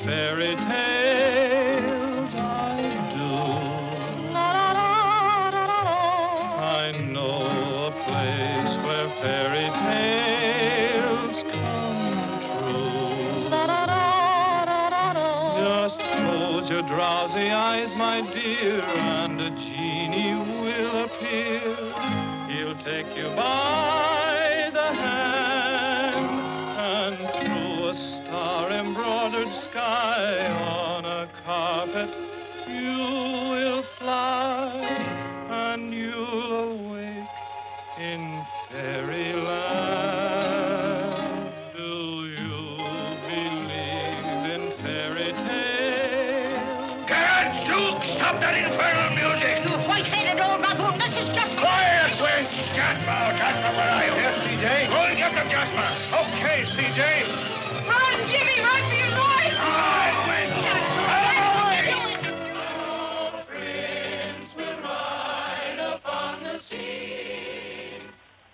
S10: Fairy tales, I do. I know a place where fairy tales come true. Just close your drowsy eyes, my dear, and a genie will appear. He'll take you by the hand and through a star-embroidered sky on a carpet you will fly, and you'll awake in fairyland. Do you believe in fairy tales?
S13: Gadzooks, stop that infernal music!
S3: You white-headed old baboon, this is just...
S13: Quiet, Wink! Jasper, Jasper, where are you?
S15: Yes, C.J.?
S13: Go and get them, Jasper.
S15: Okay, C.J.
S3: Run, Jimmy, run for your life!
S13: Run, Wink!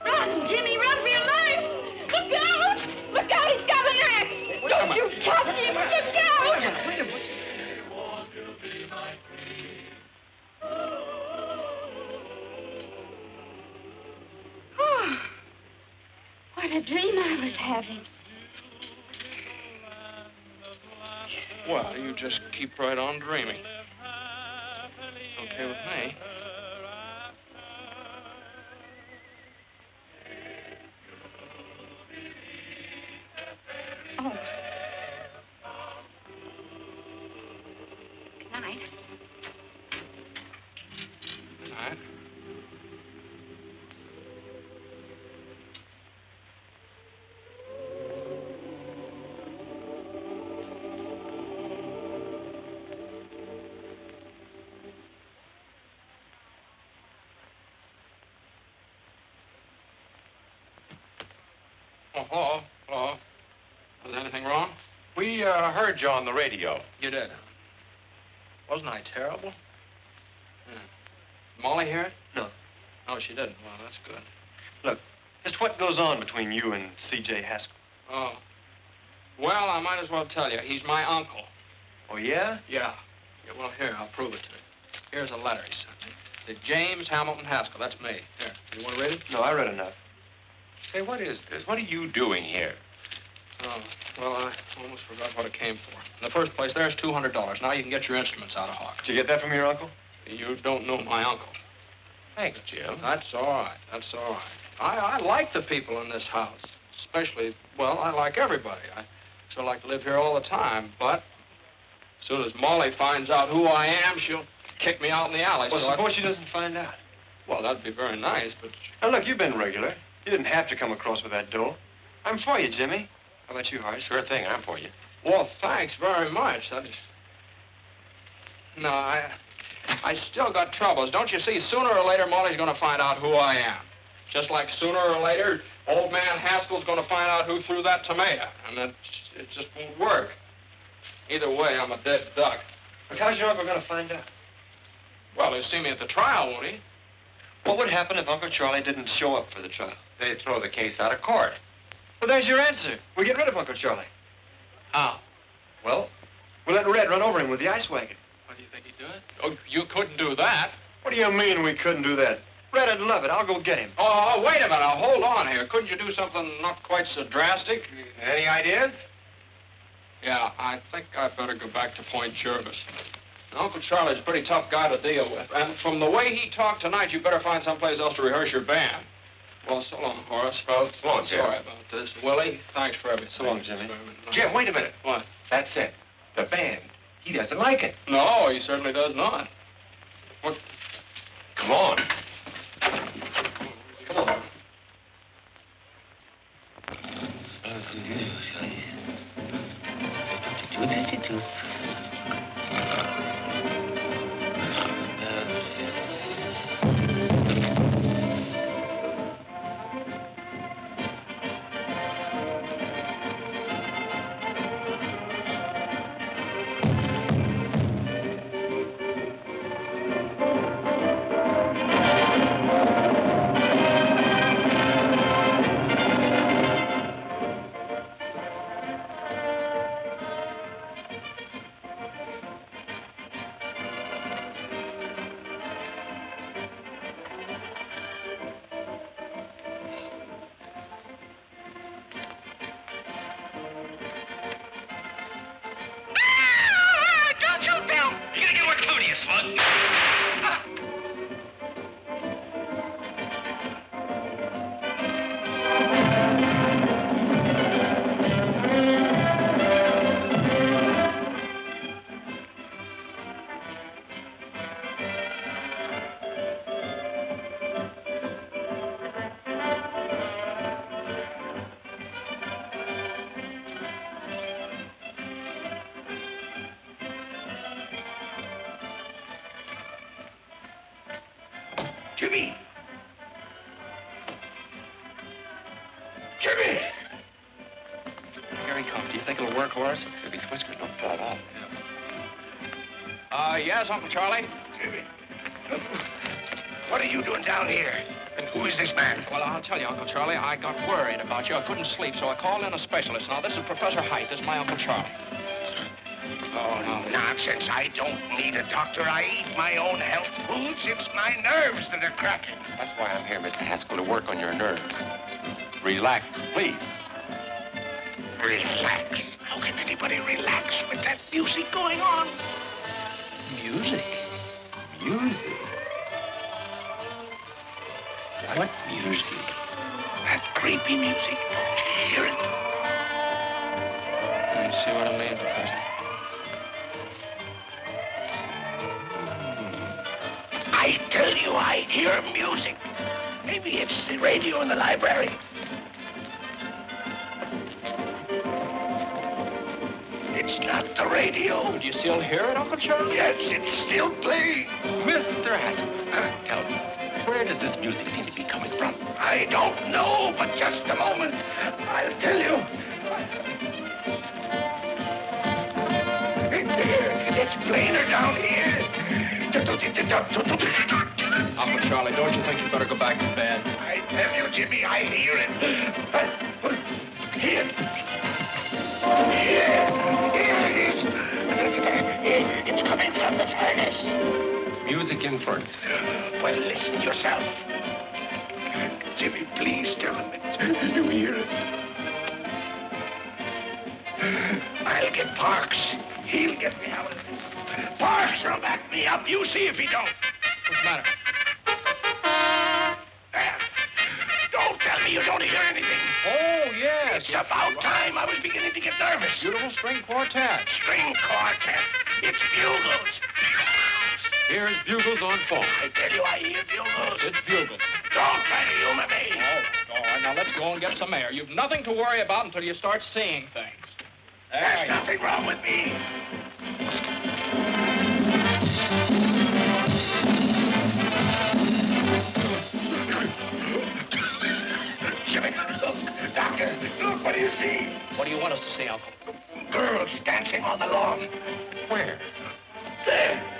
S3: Run, Jimmy, run for your life! Look out! Look out, he's got an axe! Don't you touch him! Look out! Oh, what a dream I was having.
S5: Well, you just keep right on dreaming. Okay with me.
S2: Oh. Good night.
S5: Good night. Oh, hello. Hello. Was anything wrong?
S15: We heard you on the radio.
S5: You did. Wasn't I terrible? Yeah. Molly hear it?
S16: No.
S5: Oh, she didn't. Well, that's good.
S16: Look, just what goes on between you and C.J. Haskell?
S5: Oh. Well, I might as well tell you. He's my uncle.
S16: Oh, yeah?
S5: Yeah. Well, here, I'll prove it to you. Here's a letter he sent me. It's James Hamilton Haskell. That's me. Here. You want to read it?
S16: No, I read enough.
S15: Say, what is this? What are you doing here?
S5: Oh, well, I almost forgot what it came for. In the first place, there's $200. Now you can get your instruments out of Hawk.
S16: Did you get that from your uncle?
S5: You don't know my uncle.
S15: Thanks, Jim.
S5: That's all right. That's all right. I like the people in this house. Especially, well, I like everybody. I still like to live here all the time. But as soon as Molly finds out who I am, she'll kick me out in the alley.
S16: Well,
S5: so
S16: suppose she doesn't find out.
S5: Well, that'd be very nice, but...
S16: Now, look, you've been regular. You didn't have to come across with that dough. I'm for you, Jimmy. How about you, Horace?
S15: Sure thing, I'm for you.
S5: Well, thanks very much. No, I still got troubles. Don't you see, sooner or later, Molly's going to find out who I am. Just like sooner or later, old man Haskell's going to find out who threw that tomato. And it just won't work. Either way, I'm a dead duck.
S16: Look, how's your uncle going to find out?
S5: Well, he'll see me at the trial, won't he?
S16: What would happen if Uncle Charlie didn't show up for the trial?
S15: They'd throw the case out of court.
S16: Well, there's your answer. We get rid of Uncle Charlie.
S5: How?
S16: Well, we'll let Red run over him with the ice wagon.
S5: What do you think he'd do it? Oh, you couldn't do that.
S16: What do you mean we couldn't do that? Red'd love it. I'll go get him.
S5: Oh, wait a minute. Now, hold on here. Couldn't you do something not quite so drastic?
S16: Any ideas?
S5: Yeah, I think I'd better go back to Point Jervis. Uncle Charlie's a pretty tough guy to deal with. And from the way he talked tonight, you better find someplace else to rehearse your band. Well, so long, Horace.
S16: Well, so long, Jim.
S5: Sorry about this. Willie, thanks for everything.
S16: So long, Jimmy.
S4: Jim, wait a minute.
S5: What?
S4: That's it. The band. He doesn't like it.
S5: No, he certainly does not. What?
S4: Come on.
S16: Come on.
S13: Jimmy! Jimmy!
S5: Here he comes. Do you think it'll work, Horace?
S4: If his whiskers don't fall off.
S5: Yes, Uncle Charlie?
S13: Jimmy. What are you doing down here? And who is this man?
S5: Well, I'll tell you, Uncle Charlie, I got worried about you. I couldn't sleep, so I called in a specialist. Now, this is Professor Height. This is my Uncle Charlie.
S13: Oh, nonsense. I don't need a doctor. I eat my own health foods. It's my nerves that are cracking.
S4: That's why I'm here, Mr. Haskell, to work on your nerves. Relax, please.
S13: Relax? How can anybody relax with that music going on?
S4: Music? Music? What music?
S13: That creepy music. Don't you hear it?
S5: You see what I mean, Professor?
S13: I tell you, I hear music. Maybe it's the radio in the library. It's not the radio.
S5: Do you still hear it, Uncle Charlie?
S13: Yes, it's still playing.
S4: Mr. Haskell, tell me, where does this music seem to be coming from?
S13: I don't know, but just a moment. I'll tell you. It's plainer down here.
S5: Uncle Charlie, don't you think you'd better go back to bed?
S13: I tell you, Jimmy, I hear it. Here. Here it is. It's coming from the furnace.
S4: Music in furnace.
S13: Well, listen yourself. Jimmy, please tell him you hear it. I'll get Parks. He'll get me out of this. Parks will back me up. You see if he don't.
S5: What's the matter?
S13: Don't tell me you don't hear anything.
S5: Oh, yes.
S13: It's about time. I was beginning to get nervous.
S5: Beautiful string quartet.
S13: String quartet. It's bugles.
S5: Here's bugles on phone.
S13: I tell you, I hear bugles.
S5: It's bugles.
S13: Don't try to humor me.
S5: All right, now let's go and get some air. You've nothing to worry about until you start seeing things.
S13: There's nothing wrong with me. Jimmy, look, Doctor, look, what do you see?
S5: What do you want us to see, Uncle?
S13: Girls dancing on the lawn.
S4: Where?
S13: There.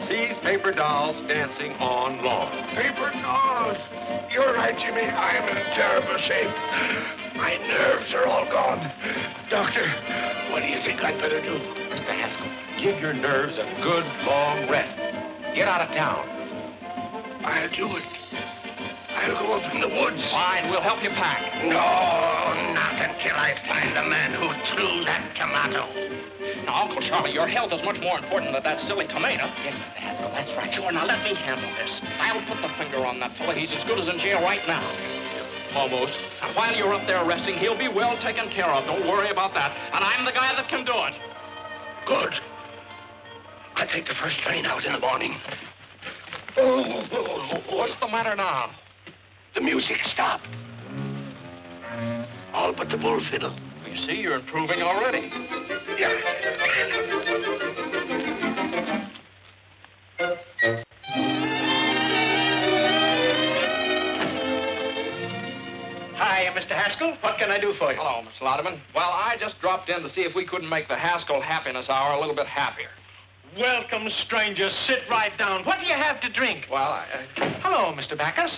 S4: Sees paper dolls dancing on lawn.
S13: Paper dolls. You're right, Jimmy. I'm in terrible shape. My nerves are all gone. Doctor, what do you think I'd better do?
S6: Mr. Haskell, give your nerves a good, long rest. Get out of town.
S13: I'll do it. I'll go up in the woods.
S6: Fine, we'll help you pack.
S13: No, not until I find the man who threw that tomato.
S6: Now, Uncle Charlie, your health is much more important than that silly tomato. Yes, Mr. Haskell, that's right. Sure, now let me handle this. I'll put the finger on that fella. He's as good as in jail right now. Almost. And while you're up there resting, he'll be well taken care of. Don't worry about that. And I'm the guy that can do it.
S13: Good. I'll take the first train out in the morning.
S6: What's the matter now?
S13: The music stopped. All but the bull fiddle.
S6: You see, you're improving already.
S14: Hi, Mr. Haskell. What can I do for you?
S5: Hello, Mr. Lauderman. Well, I just dropped in to see if we couldn't make the Haskell Happiness Hour a little bit happier.
S14: Welcome, stranger. Sit right down. What do you have to drink?
S5: Well,
S14: Hello, Mr. Backus.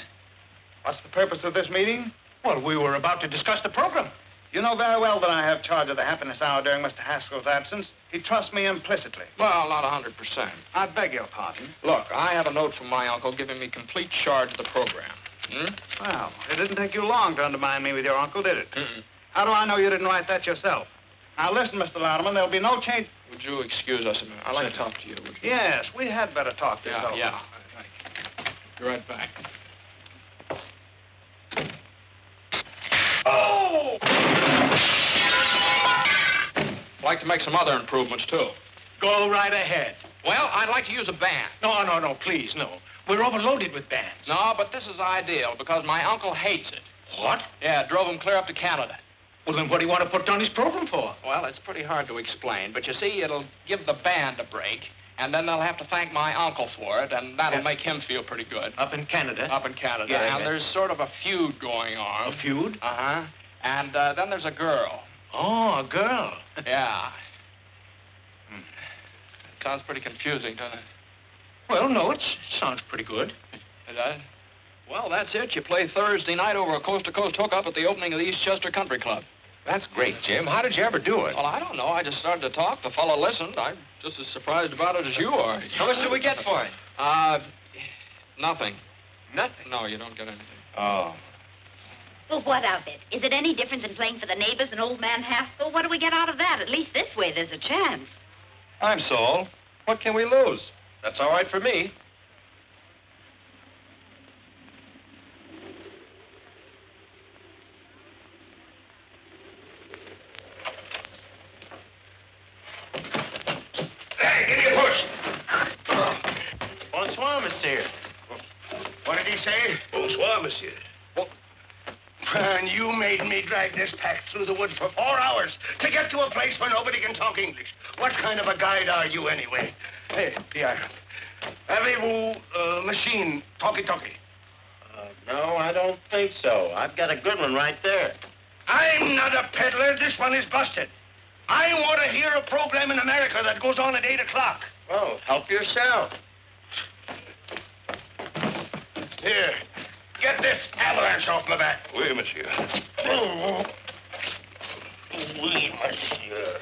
S17: What's the purpose of this meeting?
S14: Well, we were about to discuss the program.
S17: You know very well that I have charge of the happiness hour during Mr. Haskell's absence. He trusts me implicitly.
S5: Well, not 100%.
S17: I beg your pardon.
S5: Look, I have a note from my uncle giving me complete charge of the program.
S17: Well, it didn't take you long to undermine me with your uncle, did it?
S5: Mm-mm.
S17: How do I know you didn't write that yourself? Now, listen, Mr. Louderman, there'll be no change.
S5: Would you excuse us a minute? I'd like to talk to you. Would you?
S17: Yes, we had better talk this over.
S5: Yeah. Be right back.
S14: Oh!
S5: I'd like to make some other improvements, too.
S14: Go right ahead.
S5: Well, I'd like to use a band.
S14: No, please, no. We're overloaded with bands.
S5: No, but this is ideal because my uncle hates it.
S14: What?
S5: Yeah, it drove him clear up to Canada.
S14: Well, then what do you want to put down his program for?
S5: Well, it's pretty hard to explain, but you see, it'll give the band a break, and then they'll have to thank my uncle for it, and that'll make him feel pretty good.
S14: Up in Canada?
S5: Up in Canada.
S14: Yeah,
S5: and there's sort of a feud going on.
S14: A feud?
S5: Uh-huh. And then there's a girl.
S14: Oh, a girl.
S5: Yeah. Sounds pretty confusing, doesn't it?
S14: Well, no, it sounds pretty good.
S5: Is that? Well, that's it. You play Thursday night over a coast-to-coast hookup at the opening of the Eastchester Country Club.
S6: That's great, Jim. How did you ever do it?
S5: Well, I don't know. I just started to talk. The fellow listened. I'm just as surprised about it as you are.
S14: How much do we get for it?
S5: Nothing.
S14: Nothing?
S5: No, you don't get anything.
S6: Oh.
S2: Well, what of it? Is it any difference in playing for the neighbors and old man Haskell? What do we get out of that? At least this way there's a chance.
S15: I'm Saul. What can we lose? That's all right for me.
S13: Hey, give me a push.
S14: Bonsoir, monsieur.
S13: What did he say? Bonsoir, monsieur. And you made me drag this pack through the woods for 4 hours to get to a place where nobody can talk English. What kind of a guide are you, anyway? Hey, Pierre. Avez-vous machine, talkie-talkie?
S18: No, I don't think so. I've got a good one right there.
S13: I'm not a peddler. This one is busted. I want to hear a program in America that goes on at 8 o'clock.
S18: Oh, help yourself.
S13: Here, get this avalanche off my back.
S15: Oui, monsieur.
S13: Oh. Oui, monsieur.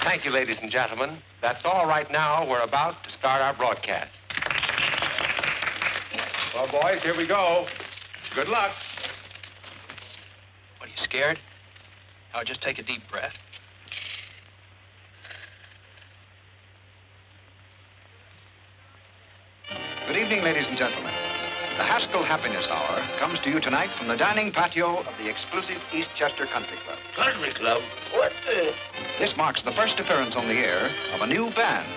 S6: Thank you, ladies and gentlemen. That's all right now. We're about to start our broadcast.
S5: Well, boys, here we go. Good luck.
S19: What, are you scared? Now, just take a deep breath.
S20: Good evening, ladies and gentlemen. The Haskell Happiness Hour comes to you tonight from the dining patio of the exclusive Eastchester Country Club.
S13: Country Club? What the?
S20: This marks the first appearance on the air of a new band.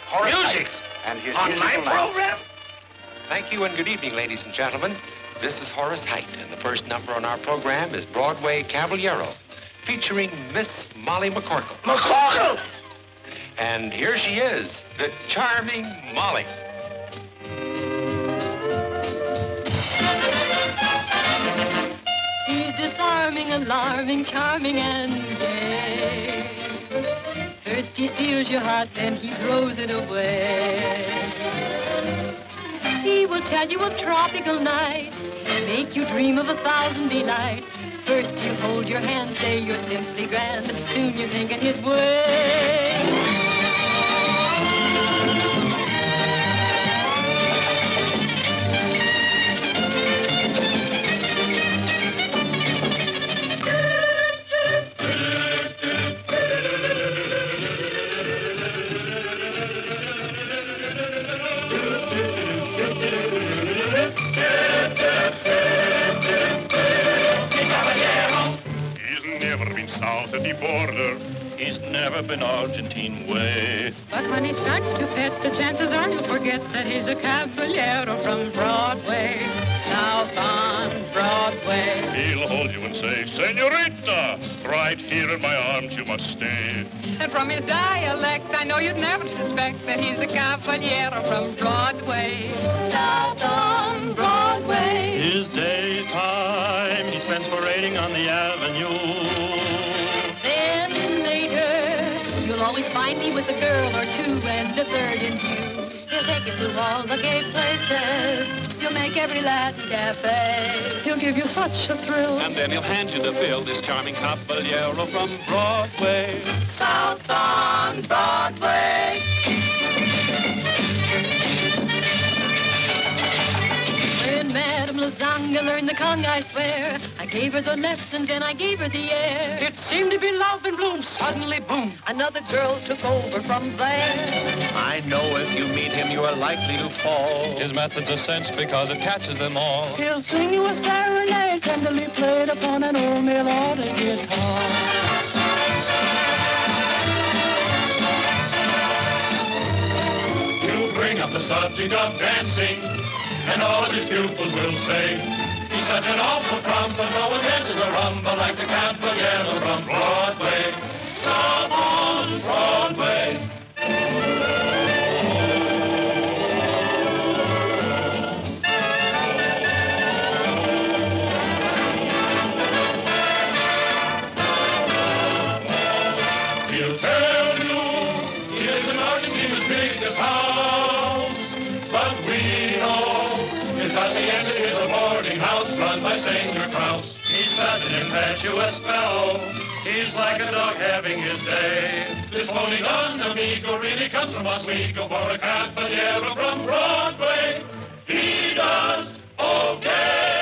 S20: Horace
S13: Music?
S20: Height and his
S13: On my
S20: musical line.
S13: program?
S6: Thank you and good evening, ladies and gentlemen. This is Horace Height, and the first number on our program is Broadway Caballero, featuring Miss Molly McCorkle.
S13: McCorkle?
S6: And here she is, the charming Molly.
S9: alarming, charming, and gay. First he steals your heart, then he throws it away. He will tell you of tropical nights, make you dream of 1,000 delights. First he'll hold your hand, say you're simply grand. Soon you're thinking his way.
S12: South of the border, he's never been Argentine way.
S9: But when he starts to pet, the chances are you'll forget that he's a caballero from Broadway, south on Broadway.
S12: He'll hold you and say, Senorita, right here in my arms you must stay.
S9: And from his dialect, I know you'd never suspect that he's a caballero from Broadway, south on Broadway.
S12: His daytime he spends parading on the avenue.
S9: You'll always find me with a girl or two and a third in view. He'll take you through all the gay places. He'll make every Latin cafe. He'll give you such a thrill.
S12: And then he'll hand you the bill, this charming caballero from Broadway.
S9: South on Broadway. When Madame Lasagna learned the conga, I swear, I gave her the lessons and I gave her the air.
S7: It seemed to be love in bloom. Suddenly, boom,
S9: another girl took over from there.
S12: I know if you meet him, you are likely to fall. His method's a cinch because it catches them all.
S7: He'll sing you a serenade tenderly played upon an old melodic guitar.
S10: You bring up the subject of dancing, and all of his pupils will say, he's such an awful trump, but no one dances a rumba like the caballero from Broadway, south on Broadway. He'll tell you he lives in Argentina's biggest house, but we know his hacienda is a boarding house run by Senor Kraus. He's such an impetuous fellow, he's like a dog having his day. This holy don amigo really comes from Oswego for a caballero from Broadway. He does okay.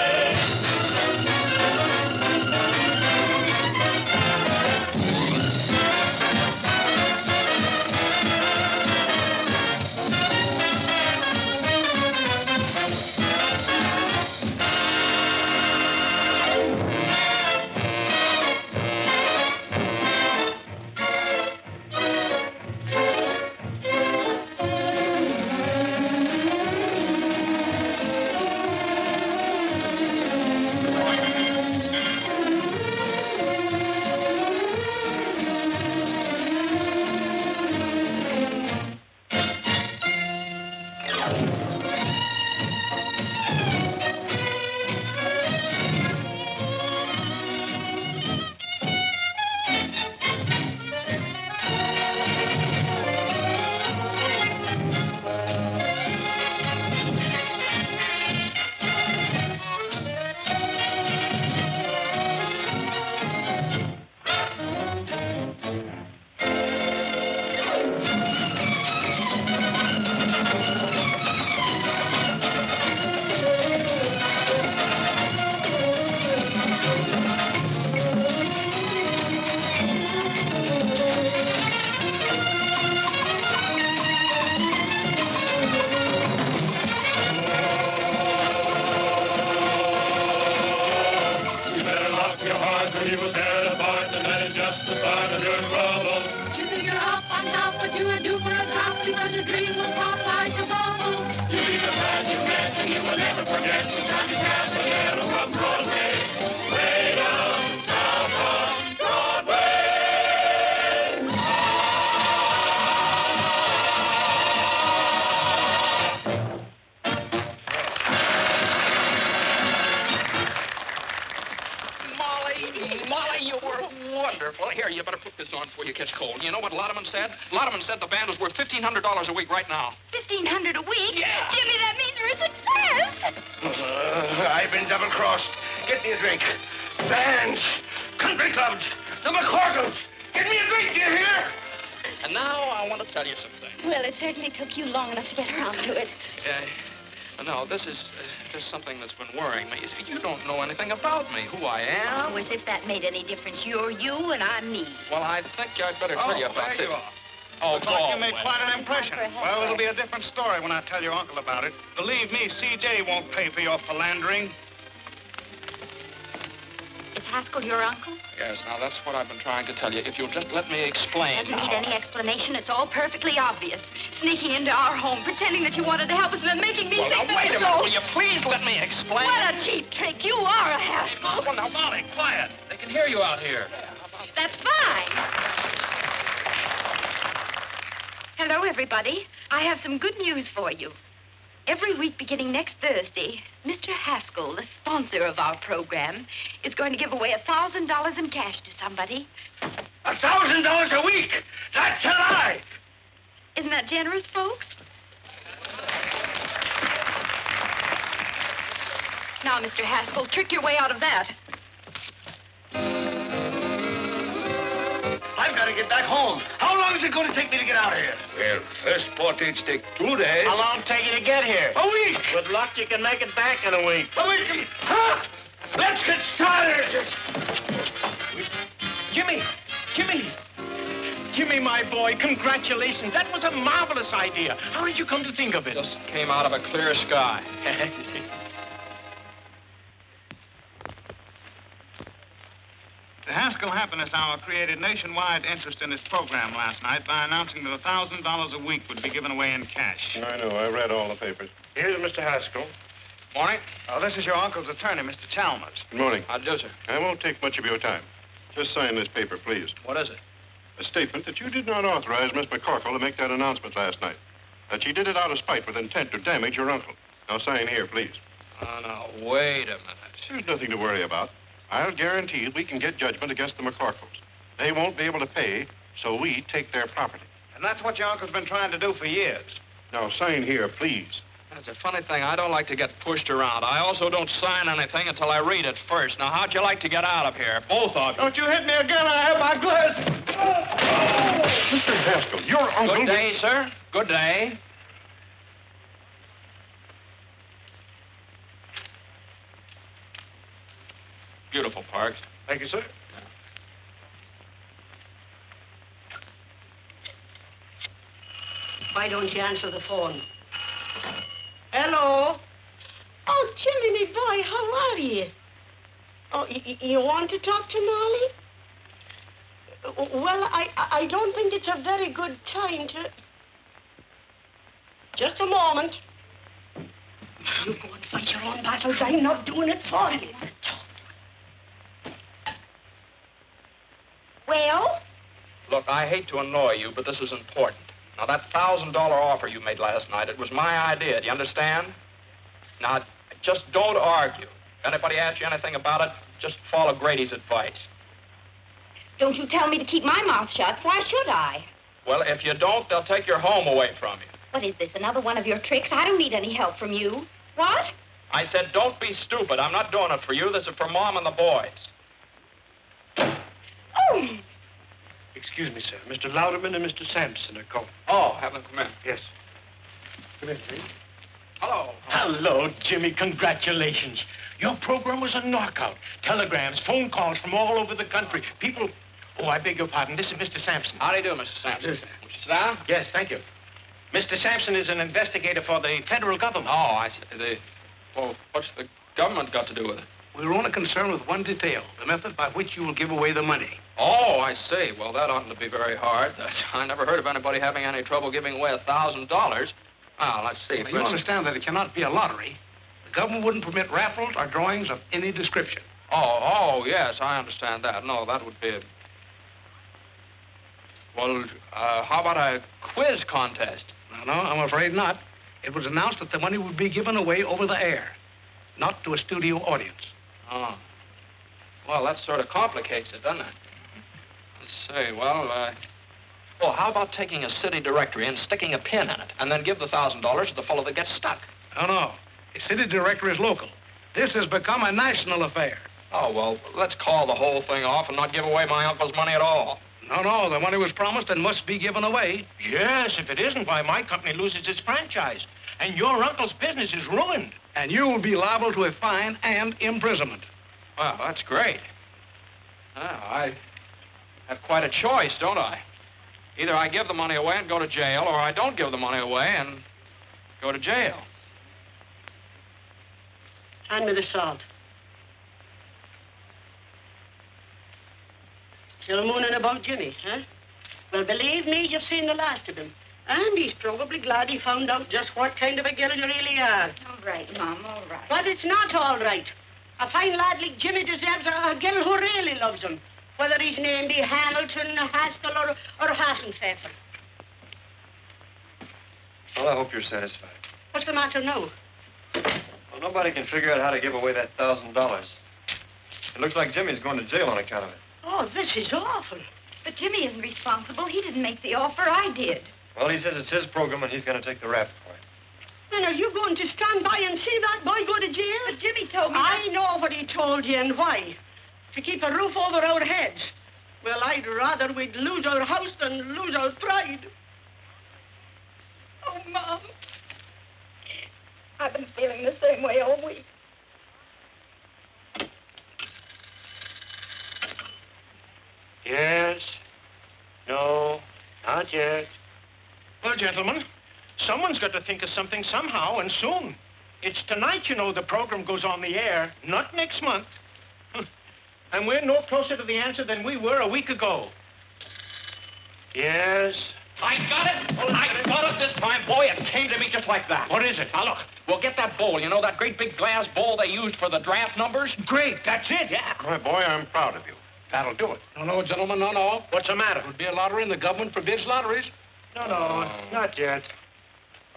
S19: sir. Well, here, you better put this on before you catch cold. You know what Lodeman said? Lodeman said the band was worth $1,500 a week right now.
S2: $1,500 a week?
S19: Yeah.
S2: Jimmy, that means we're a success.
S4: I've been double-crossed. Get me a drink. Bands, country clubs, the McCorkles. Get me a drink, do you hear?
S19: And now I want to tell you something.
S2: Well, it certainly took you long enough to get around to it.
S19: No, this is something that's been worrying me. You don't know anything about me, who I am.
S2: Oh, as if that made any difference. You're you and I'm me.
S19: Well, I think I'd better tell you about
S17: there
S19: this.
S17: you are.
S19: Oh,
S17: Looks like you made
S19: away.
S17: quite an impression. Well, it'll be a different story when I tell your uncle about it. Believe me, C.J. won't pay for your philandering.
S2: Is Haskell your uncle?
S19: Yes, now that's what I've been trying to tell you. If you'll just let me explain.
S2: Doesn't need any explanation. It's all perfectly obvious. Sneaking into our home, pretending that you wanted to help us, and then making me
S19: Well,
S2: think
S19: now,
S2: that
S19: wait a
S2: you're
S19: minute.
S2: so...
S19: Will you please let me explain?
S2: What a cheap trick. You are a Haskell.
S19: Well, now,
S15: Molly, quiet. They can hear you out here.
S2: That's fine. Hello, everybody. I have some good news for you. Every week beginning next Thursday, Mr. Haskell, the sponsor of our program, is going to give away $1,000 in cash to somebody.
S4: $1,000 a week? That's a lie!
S2: Isn't that generous, folks? Now, Mr. Haskell, trick your way out of that.
S4: I've got to get back home. How long is it going to take me to get out of here? Well, first portage take 2 days.
S14: How long take you to get here?
S4: A week.
S14: With luck, you can make it back in a week.
S4: A week? Huh? Let's get started.
S14: Jimmy, my boy, congratulations. That was a marvelous idea. How did you come to think of it?
S19: Just came out of a clear sky.
S17: The Haskell Happiness Hour created nationwide interest in its program last night by announcing that $1,000 a week would be given away in cash.
S15: I know. I read all the papers. Here's Mr. Haskell.
S19: Morning.
S17: Oh, this is your uncle's attorney, Mr. Chalmers.
S15: Good morning.
S19: How do, sir?
S15: I won't take much of your time. Just sign this paper, please.
S19: What is it?
S15: A statement that you did not authorize Miss McCorkle to make that announcement last night. That she did it out of spite with intent to damage your uncle. Now sign here, please.
S19: Oh, now, wait a minute.
S15: There's nothing to worry about. I'll guarantee we can get judgment against the McCorkles. They won't be able to pay, so we take their property.
S17: And that's what your uncle's been trying to do for years.
S15: Now sign here, please.
S19: That's a funny thing. I don't like to get pushed around. I also don't sign anything until I read it first. Now, how'd you like to get out of here? Both of you.
S17: Don't you hit me again. I have my glasses.
S15: Mr. Haskell, your uncle...
S19: Good day, sir. Good day. Beautiful, Parks.
S15: Thank you, sir.
S3: Why don't you answer the phone? Hello? Oh, Jimmy, me boy, how are you? Oh, you want to talk to Molly? Well, I don't think it's a very good time to... Just a moment. You go and fight your own battles. I'm not doing it for you.
S2: Well?
S19: Look, I hate to annoy you, but this is important. Now, that $1,000 offer you made last night, it was my idea. Do you understand? Now, just don't argue. If anybody asks you anything about it, just follow Grady's advice.
S2: Don't you tell me to keep my mouth shut. Why should I?
S19: Well, if you don't, they'll take your home away from you.
S2: What is this, another one of your tricks? I don't need any help from you. What?
S19: I said, don't be stupid. I'm not doing it for you. This is for Mom and the boys.
S2: Oh!
S14: Excuse me, sir. Mr. Louderman and Mr. Sampson are calling.
S19: Oh, have them come in.
S14: Yes. Come in, please.
S19: Hello.
S14: Hello, Jimmy. Congratulations. Your program was a knockout. Telegrams, phone calls from all over the country. People... Oh, I beg your pardon. This is Mr. Sampson.
S19: How do you do, Mr. Sampson?
S14: Yes, sir.
S19: Won't you sit down?
S14: Yes, thank you. Mr. Sampson is an investigator for the federal government.
S19: Oh, I see. Well, what's the government got to do with it?
S14: We're only concerned with one detail, the method by which you will give away the money.
S19: Oh, I see. Well, that oughtn't to be very hard. I never heard of anybody having any trouble giving away $1,000. Now, let's see.
S14: Now, you understand that it cannot be a lottery. The government wouldn't permit raffles or drawings of any description.
S19: Oh, yes, I understand that. No, that would be... Well, how about a quiz contest?
S14: No, I'm afraid not. It was announced that the money would be given away over the air, not to a studio audience.
S19: Oh. Well, that sort of complicates it, doesn't it? Let's see, well, oh, how about taking a city directory and sticking a pin in it, and then give the $1,000 to the fellow that gets stuck?
S14: No. The city directory is local. This has become a national affair.
S19: Oh, well, let's call the whole thing off and not give away my uncle's money at all.
S14: No, the money was promised and must be given away. Yes, if it isn't, why, my company loses its franchise. And your uncle's business is ruined. And you will be liable to a fine and imprisonment.
S19: Well, that's great. Well, I have quite a choice, don't I? Either I give the money away and go to jail, or I don't give the money away and go to jail.
S3: Hand me the salt. Still mooning about Jimmy, huh? Well, believe me, you've seen the last of him. And he's probably glad he found out just what kind of a girl you really are.
S2: All right, Mom, all right.
S3: But it's not all right. A fine lad like Jimmy deserves a girl who really loves him, whether his name be Hamilton, Haskell, or Hassenpfeffer.
S16: Well, I hope you're satisfied.
S3: What's the matter now?
S16: Well, nobody can figure out how to give away that $1,000. It looks like Jimmy's going to jail on account of it.
S3: Oh, this is awful.
S2: But Jimmy isn't responsible. He didn't make the offer. I did.
S16: Well, he says it's his program and he's going to take the rap for it.
S3: Then are you going to stand by and see that boy go to jail?
S2: But Jimmy told me
S3: I know what he told you and why. To keep a roof over our heads. Well, I'd rather we'd lose our house than lose our pride.
S2: Oh, Mom. I've been feeling the same way all week.
S14: Yes. No. Not yet. Well, gentlemen, someone's got to think of something somehow, and soon. It's tonight, you know, the program goes on the air, not next month. And we're no closer to the answer than we were a week ago. Yes.
S19: I got it! I got it this time, boy. It came to me just like that.
S14: What is it?
S19: Now, look, we'll get that bowl. You know, that great big glass bowl they used for the draft numbers?
S14: Great, that's it.
S19: Yeah.
S15: My boy, I'm proud of you. That'll do it.
S14: No, gentlemen, no. What's the matter? It would be a lottery and the government forbids lotteries. No, not yet.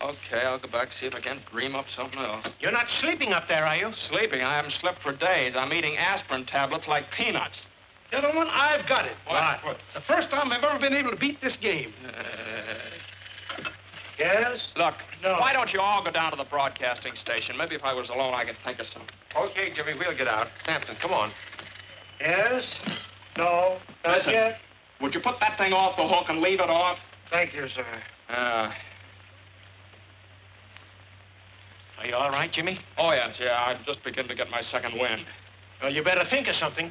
S19: Okay, I'll go back, see if I can't dream up something else.
S14: You're not sleeping up there, are you?
S19: Sleeping? I haven't slept for days. I'm eating aspirin tablets like peanuts.
S14: Gentlemen, I've got it.
S19: What?
S14: It's the first time I've ever been able to beat this game. Yes?
S19: Look, why don't you all go down to the broadcasting station? Maybe if I was alone, I could think of something.
S16: Okay, Jimmy, we'll get out. Sampson, come on.
S14: Yes? No? Not
S19: Listen,
S14: yet?
S19: would you put that thing off the hook and leave it off?
S14: Thank you, sir. Are you all right, Jimmy?
S19: Oh, yes, yeah. I'm just beginning to get my second wind.
S14: Well, you better think of something.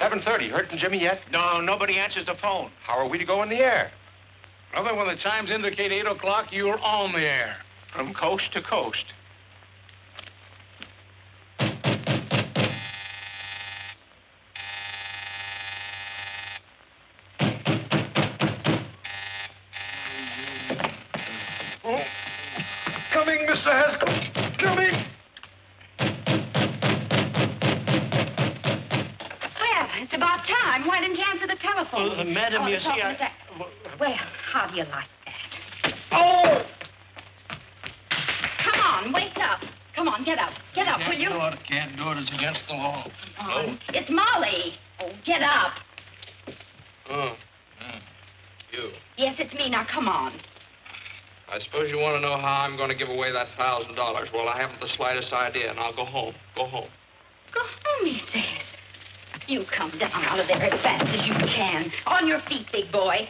S16: $7:30. Heard from Jimmy yet?
S14: No, nobody answers the phone.
S16: How are we to go in the air?
S14: Brother, when the chimes indicate 8 o'clock, you're on the air. From coast to coast.
S16: Oh. Coming, Mr. Haskell. Coming.
S2: Well, it's about time. Why didn't you answer the telephone?
S14: Madam, you see,
S2: Well, how do you like that?
S14: Oh!
S2: Come on, wake up. Come on, get up. Get up, will you?
S11: Can't do it. It's against the law.
S2: Come on. It's Molly. Oh, get up.
S19: You.
S2: Yes, it's me. Now, come on.
S19: I suppose you want to know how I'm going to give away that $1,000. Well, I haven't the slightest idea, and I'll go home. Go home.
S2: Go home, he says. You come down out of there as fast as you can. On your feet, big boy.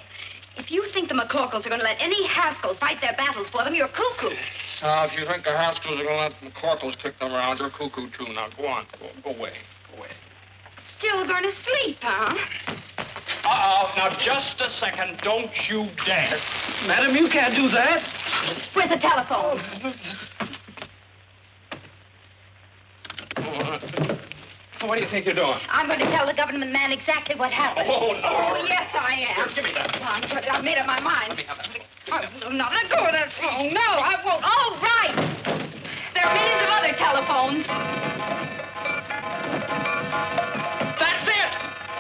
S2: If you think the McCorkles are going to let any Haskell fight their battles for them, you're cuckoo.
S19: If you think the Haskells are going to let the McCorkles kick them around, you're cuckoo, too. Now, go on. Go away. Go away.
S2: Still going to sleep, huh?
S19: Uh-oh. Now, just a second. Don't you dare.
S14: Madam, you can't do that.
S2: Where's the telephone?
S19: What do you think you're doing?
S2: I'm going to tell the government man exactly what happened.
S19: Oh, no.
S2: Oh, yes, I am.
S19: Here, give me that.
S2: I've made up my mind.
S19: Let me have that.
S2: I'm not let go of that phone. No, I won't. All right. There are millions of other telephones.
S19: That's it.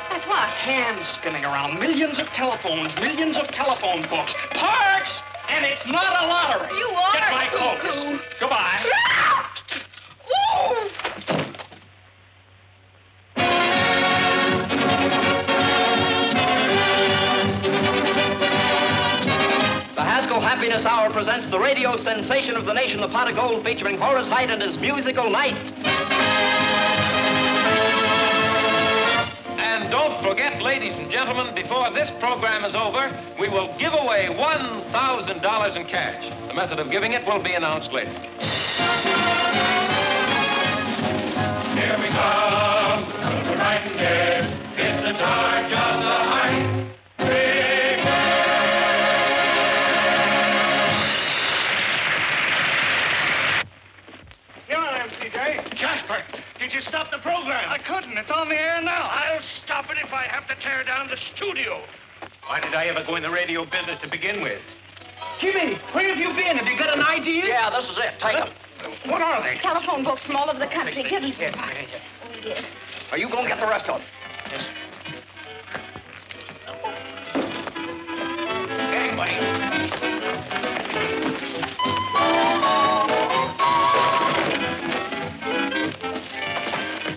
S2: That's what?
S19: Hands spinning around. Millions of telephones. Millions of telephone books. Parks!
S6: And it's not a lottery.
S2: You are
S6: Get my
S2: a
S6: coat.
S2: cuckoo.
S6: Goodbye.
S2: Woo!
S21: The Haskell Happiness Hour presents the radio sensation of the nation, the Pot of Gold, featuring Horace Heidt and his musical night.
S22: And don't forget, ladies and gentlemen, before this program is over, we will give away $1,000 in cash. The method of giving it will be announced later.
S10: Here we come, we're riding here. It's the charge of the Height.
S14: Here I am, CJ. Jasper, did you stop the program? I couldn't. It's on the air now. I'll stop it if I have to tear down the studio.
S22: Why did I ever go in the radio business to begin with?
S14: Jimmy, where have you been? Have you got an idea?
S21: Yeah, this is it. Take them.
S14: What are they?
S2: Telephone books from all over the country. Give them to me. Yes.
S21: Are you going to get the rest of them?
S14: Gang, buddy.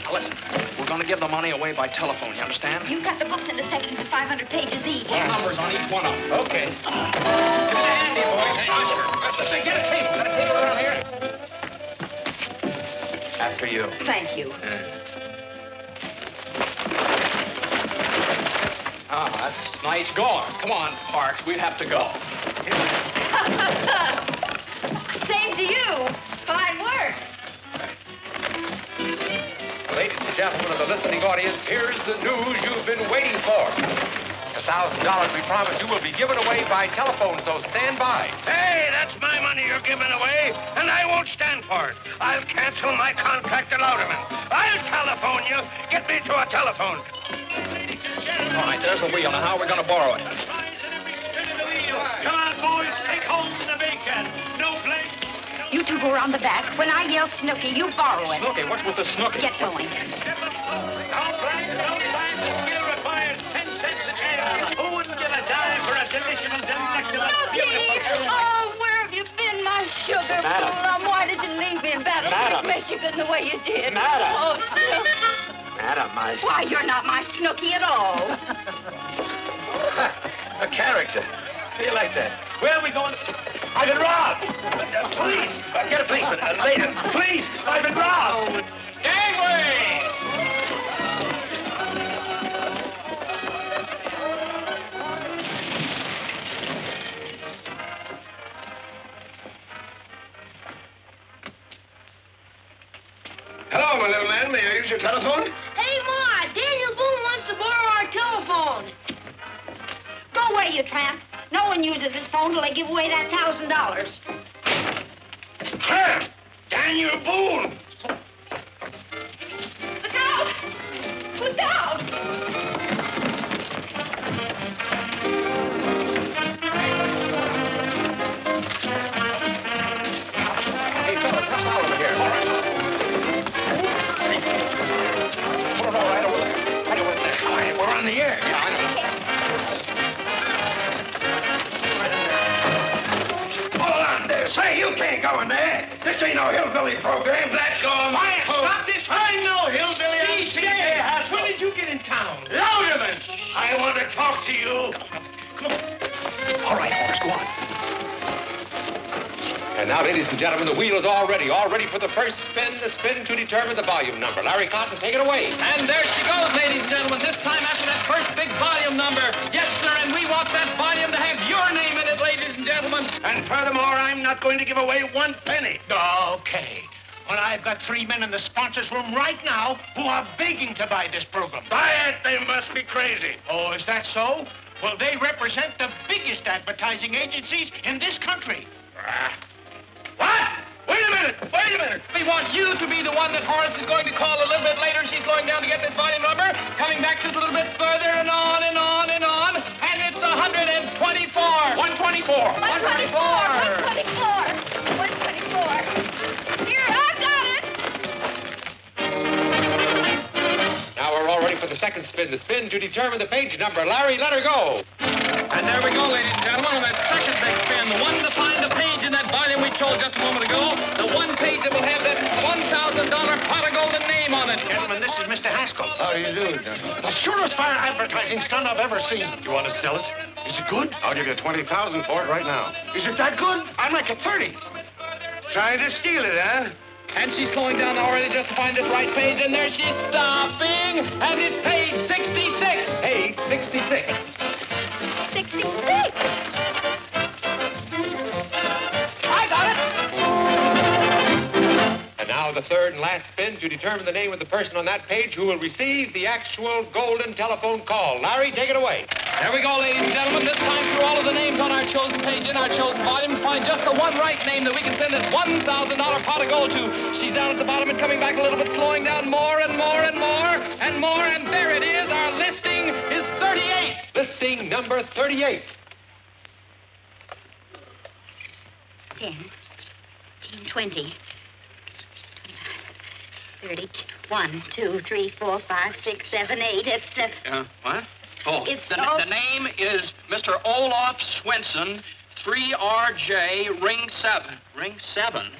S21: Now, listen. We're going to give the money away by telephone, you understand?
S2: You've got the books in the sections of 500 pages each.
S21: Put numbers on each one of them.
S22: Okay. Give me the handy, boys. Hey, Usher. Usher, get a table. Got a table around here?
S21: After you.
S2: Thank you.
S19: Ah, that's nice going. Come on, Parks. We have to go.
S2: Same to you. Fine work.
S22: Ladies and gentlemen of the listening audience, here's the news you've been waiting for. The $1,000 we promised you will be given away by telephone, so stand by.
S13: Hey, that's my money you're giving away, and I won't stand for it. I'll cancel my contract to Louderman. I'll telephone you. Get me to a telephone.
S19: All right, there's the wheel. Now, how are we going to borrow it?
S14: Come on, boys. Take hold of the bacon. No blame.
S2: You two go around the back. When I yell Snooky, you borrow it.
S19: Snooky? What's with the Snooky?
S2: Get going.
S14: Sometimes the skill requires 10 cents a chance. Who wouldn't give a dime for a deliciously delectable, beautiful...
S2: Oh, where have you been, my sugar
S21: Madam.
S2: plum? Why did you leave me in Battle
S21: Madam.
S2: Creek, Michigan, the way you did?
S21: Madam.
S2: Oh, Snooky.
S21: Madam,
S2: Why, you're not my Snooky at all.
S22: A character. How you like that? Where are we going? I've been robbed. Police. Get a policeman. Later. Police. I've been robbed. Gangway.
S4: Hello, my little man. May I use your telephone?
S3: Hey, Ma, Daniel Boone wants to borrow our telephone.
S2: Go away, you tramp. No one uses his phone till they give away that $1,000.
S13: Tramp! Daniel Boone!
S2: Look out! Look out!
S22: Hey, fellas, come on over here. All right. Put it all right over there. Right over there. All right, we're on the air. Yeah, I know.
S13: Hold on there. Say, you can't go in there. This ain't no hillbilly program. Let's go.
S14: Quiet! Stop this! I'm no hillbilly. CJ, when did you get in town?
S13: Louderman! I want to talk to you.
S14: Come on.
S22: All right, Horace, go on. And now, ladies and gentlemen, the wheel is all ready for the first spin, the spin to determine the volume number. Larry Cotton, take it away.
S21: And there she goes, ladies and gentlemen. This time after that first big volume number. Yes, sir, and we want that volume to have your name in it, ladies and gentlemen.
S13: And furthermore, I'm not going to give away 1 penny.
S14: Okay. Well, I've got 3 men in the sponsors' room right now who are begging to buy this program.
S13: Buy it? They must be crazy.
S14: Oh, is that so? Well, they represent the biggest advertising agencies in this country.
S13: What? Wait a minute.
S21: We want you to be the one that Horace is going to call a little bit later. She's going down to get this volume number, coming back just a little bit further and on and on and on. And it's 124. 124.
S2: 124. Here, I got it.
S22: Now we're all ready for the second spin.
S1: spin. The spin to determine the page number. Larry, let her go.
S21: And there we go, ladies and gentlemen, on that second big spin. The one to find the page in that volume we chose just a moment ago. The one page that will have that $1,000 pot of golden name on it.
S14: Gentlemen, this is Mr. Haskell.
S4: How do you do, gentlemen?
S14: The surest fire advertising stunt I've ever seen.
S15: You want to sell it?
S14: Is it good?
S15: I'll give you $20,000 for it right now.
S14: Is it that good? I'd like a 30.
S4: Trying to steal it, huh?
S21: And she's slowing down already just to find this right page, and there she's stopping, and it's page 66.
S1: Page 66.
S21: 66. I got it.
S1: And now the third and last spin to determine the name of the person on that page who will receive the actual golden telephone call. Larry, take it away.
S21: There we go, ladies and gentlemen. This time through all of the names on our chosen page in our chosen volume to find just the one right name that we can send that $1,000 pot of gold to. She's down at the bottom and coming back a little bit, slowing down more and more and more and more, and there it is. Our listing is 38.
S1: Listing number 38.
S2: 10, 20, 30, 1, 2, 3, 4, 5, 6, 7, 8. It's
S6: What? Oh,
S2: It's
S6: the name is Mr. Olaf Swenson, 3RJ, Ring 7. Ring 7?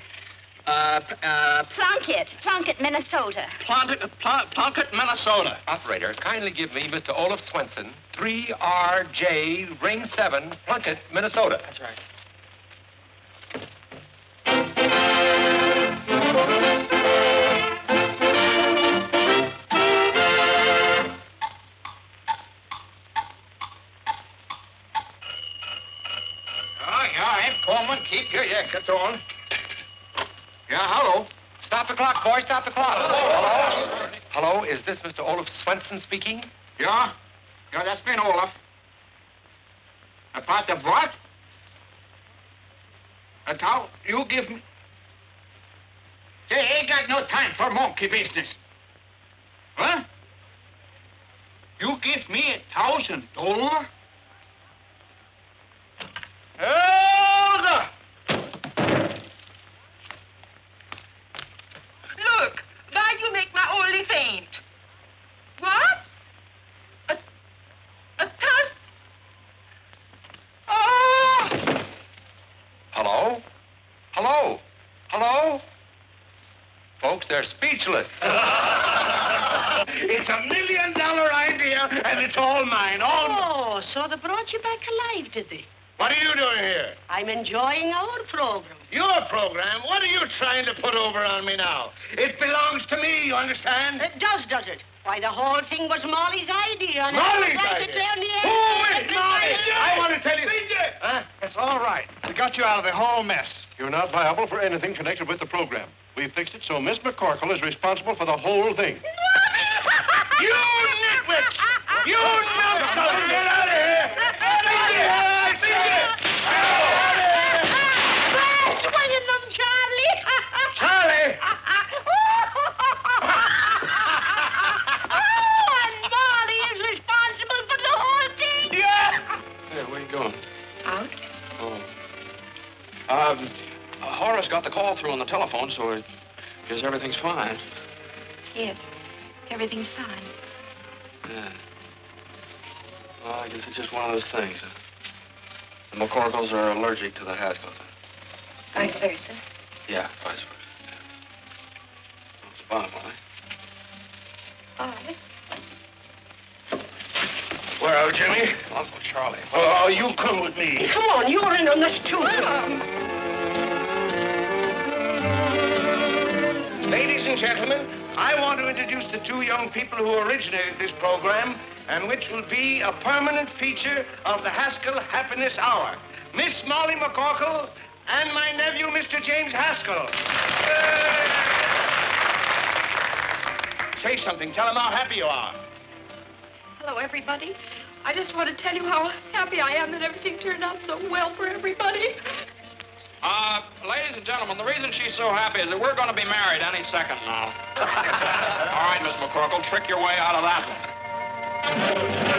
S2: Plunkett, Minnesota.
S6: Plunkett, Minnesota.
S1: Operator, kindly give me Mr. Olaf Swenson, 3RJ, Ring 7, Plunkett, Minnesota.
S6: That's right.
S21: Coleman, keep your jackets on.
S1: Yeah, hello. Stop the clock, boy, stop the clock. Hello? Hello, is this Mr. Olaf Swenson speaking?
S21: Yeah? Yeah, that's been Olaf. A part of what? A towel? You give me... Say, ain't got no time for monkey business. Huh? You give me $1,000? Hold up!
S3: Look, now you make my only faint. What? A thousand? Oh!
S1: Hello? Hello? Hello? Folks, they're speechless.
S13: It's $1 million idea, and it's all mine. All
S3: Oh, so they brought you back alive, did they?
S13: What are you doing here?
S3: I'm enjoying our program.
S13: Your program? What are you trying to put over on me now? It belongs to me, you understand?
S3: It does it? Why, the whole thing was Molly's idea. And
S13: Molly's
S3: I tried to
S13: idea?
S3: tell me
S13: Who is Molly? I want to tell you...
S15: Huh? It's all right. We got you out of the whole mess. You're not liable for anything connected with the program. We've fixed it so Miss McCorkle is responsible for the whole thing.
S13: You nitwits! You numbskulls! Get out of here!
S3: Swinging them, Charlie.
S13: Charlie!
S3: And Molly is responsible for the whole thing.
S13: Yeah!
S19: Yeah, where you going?
S2: Out?
S19: Oh. Horace got the call through on the telephone, so I guess everything's fine.
S2: Yes, everything's fine.
S19: Yeah. Well, I guess it's just one of those things. The McCorkles are allergic to the Haskells.
S2: Vice versa.
S19: Yeah, vice versa. Yeah. What's the bottom line?
S2: All right.
S13: Where are Jimmy?
S19: Uncle Charlie.
S13: Oh, you come with me.
S3: Come on, you're in on this too.
S13: Ladies and gentlemen, I want to introduce the two young people who originated this program and which will be a permanent feature of the Haskell Happiness Hour. Miss Molly McCorkle and my nephew, Mr. James Haskell. Say something. Tell them how happy you are.
S2: Hello, everybody. I just want to tell you how happy I am that everything turned out so well for everybody.
S19: Ladies and gentlemen, the reason she's so happy is that we're going to be married any second now. All right, Miss McCorkle, trick your way out of that one.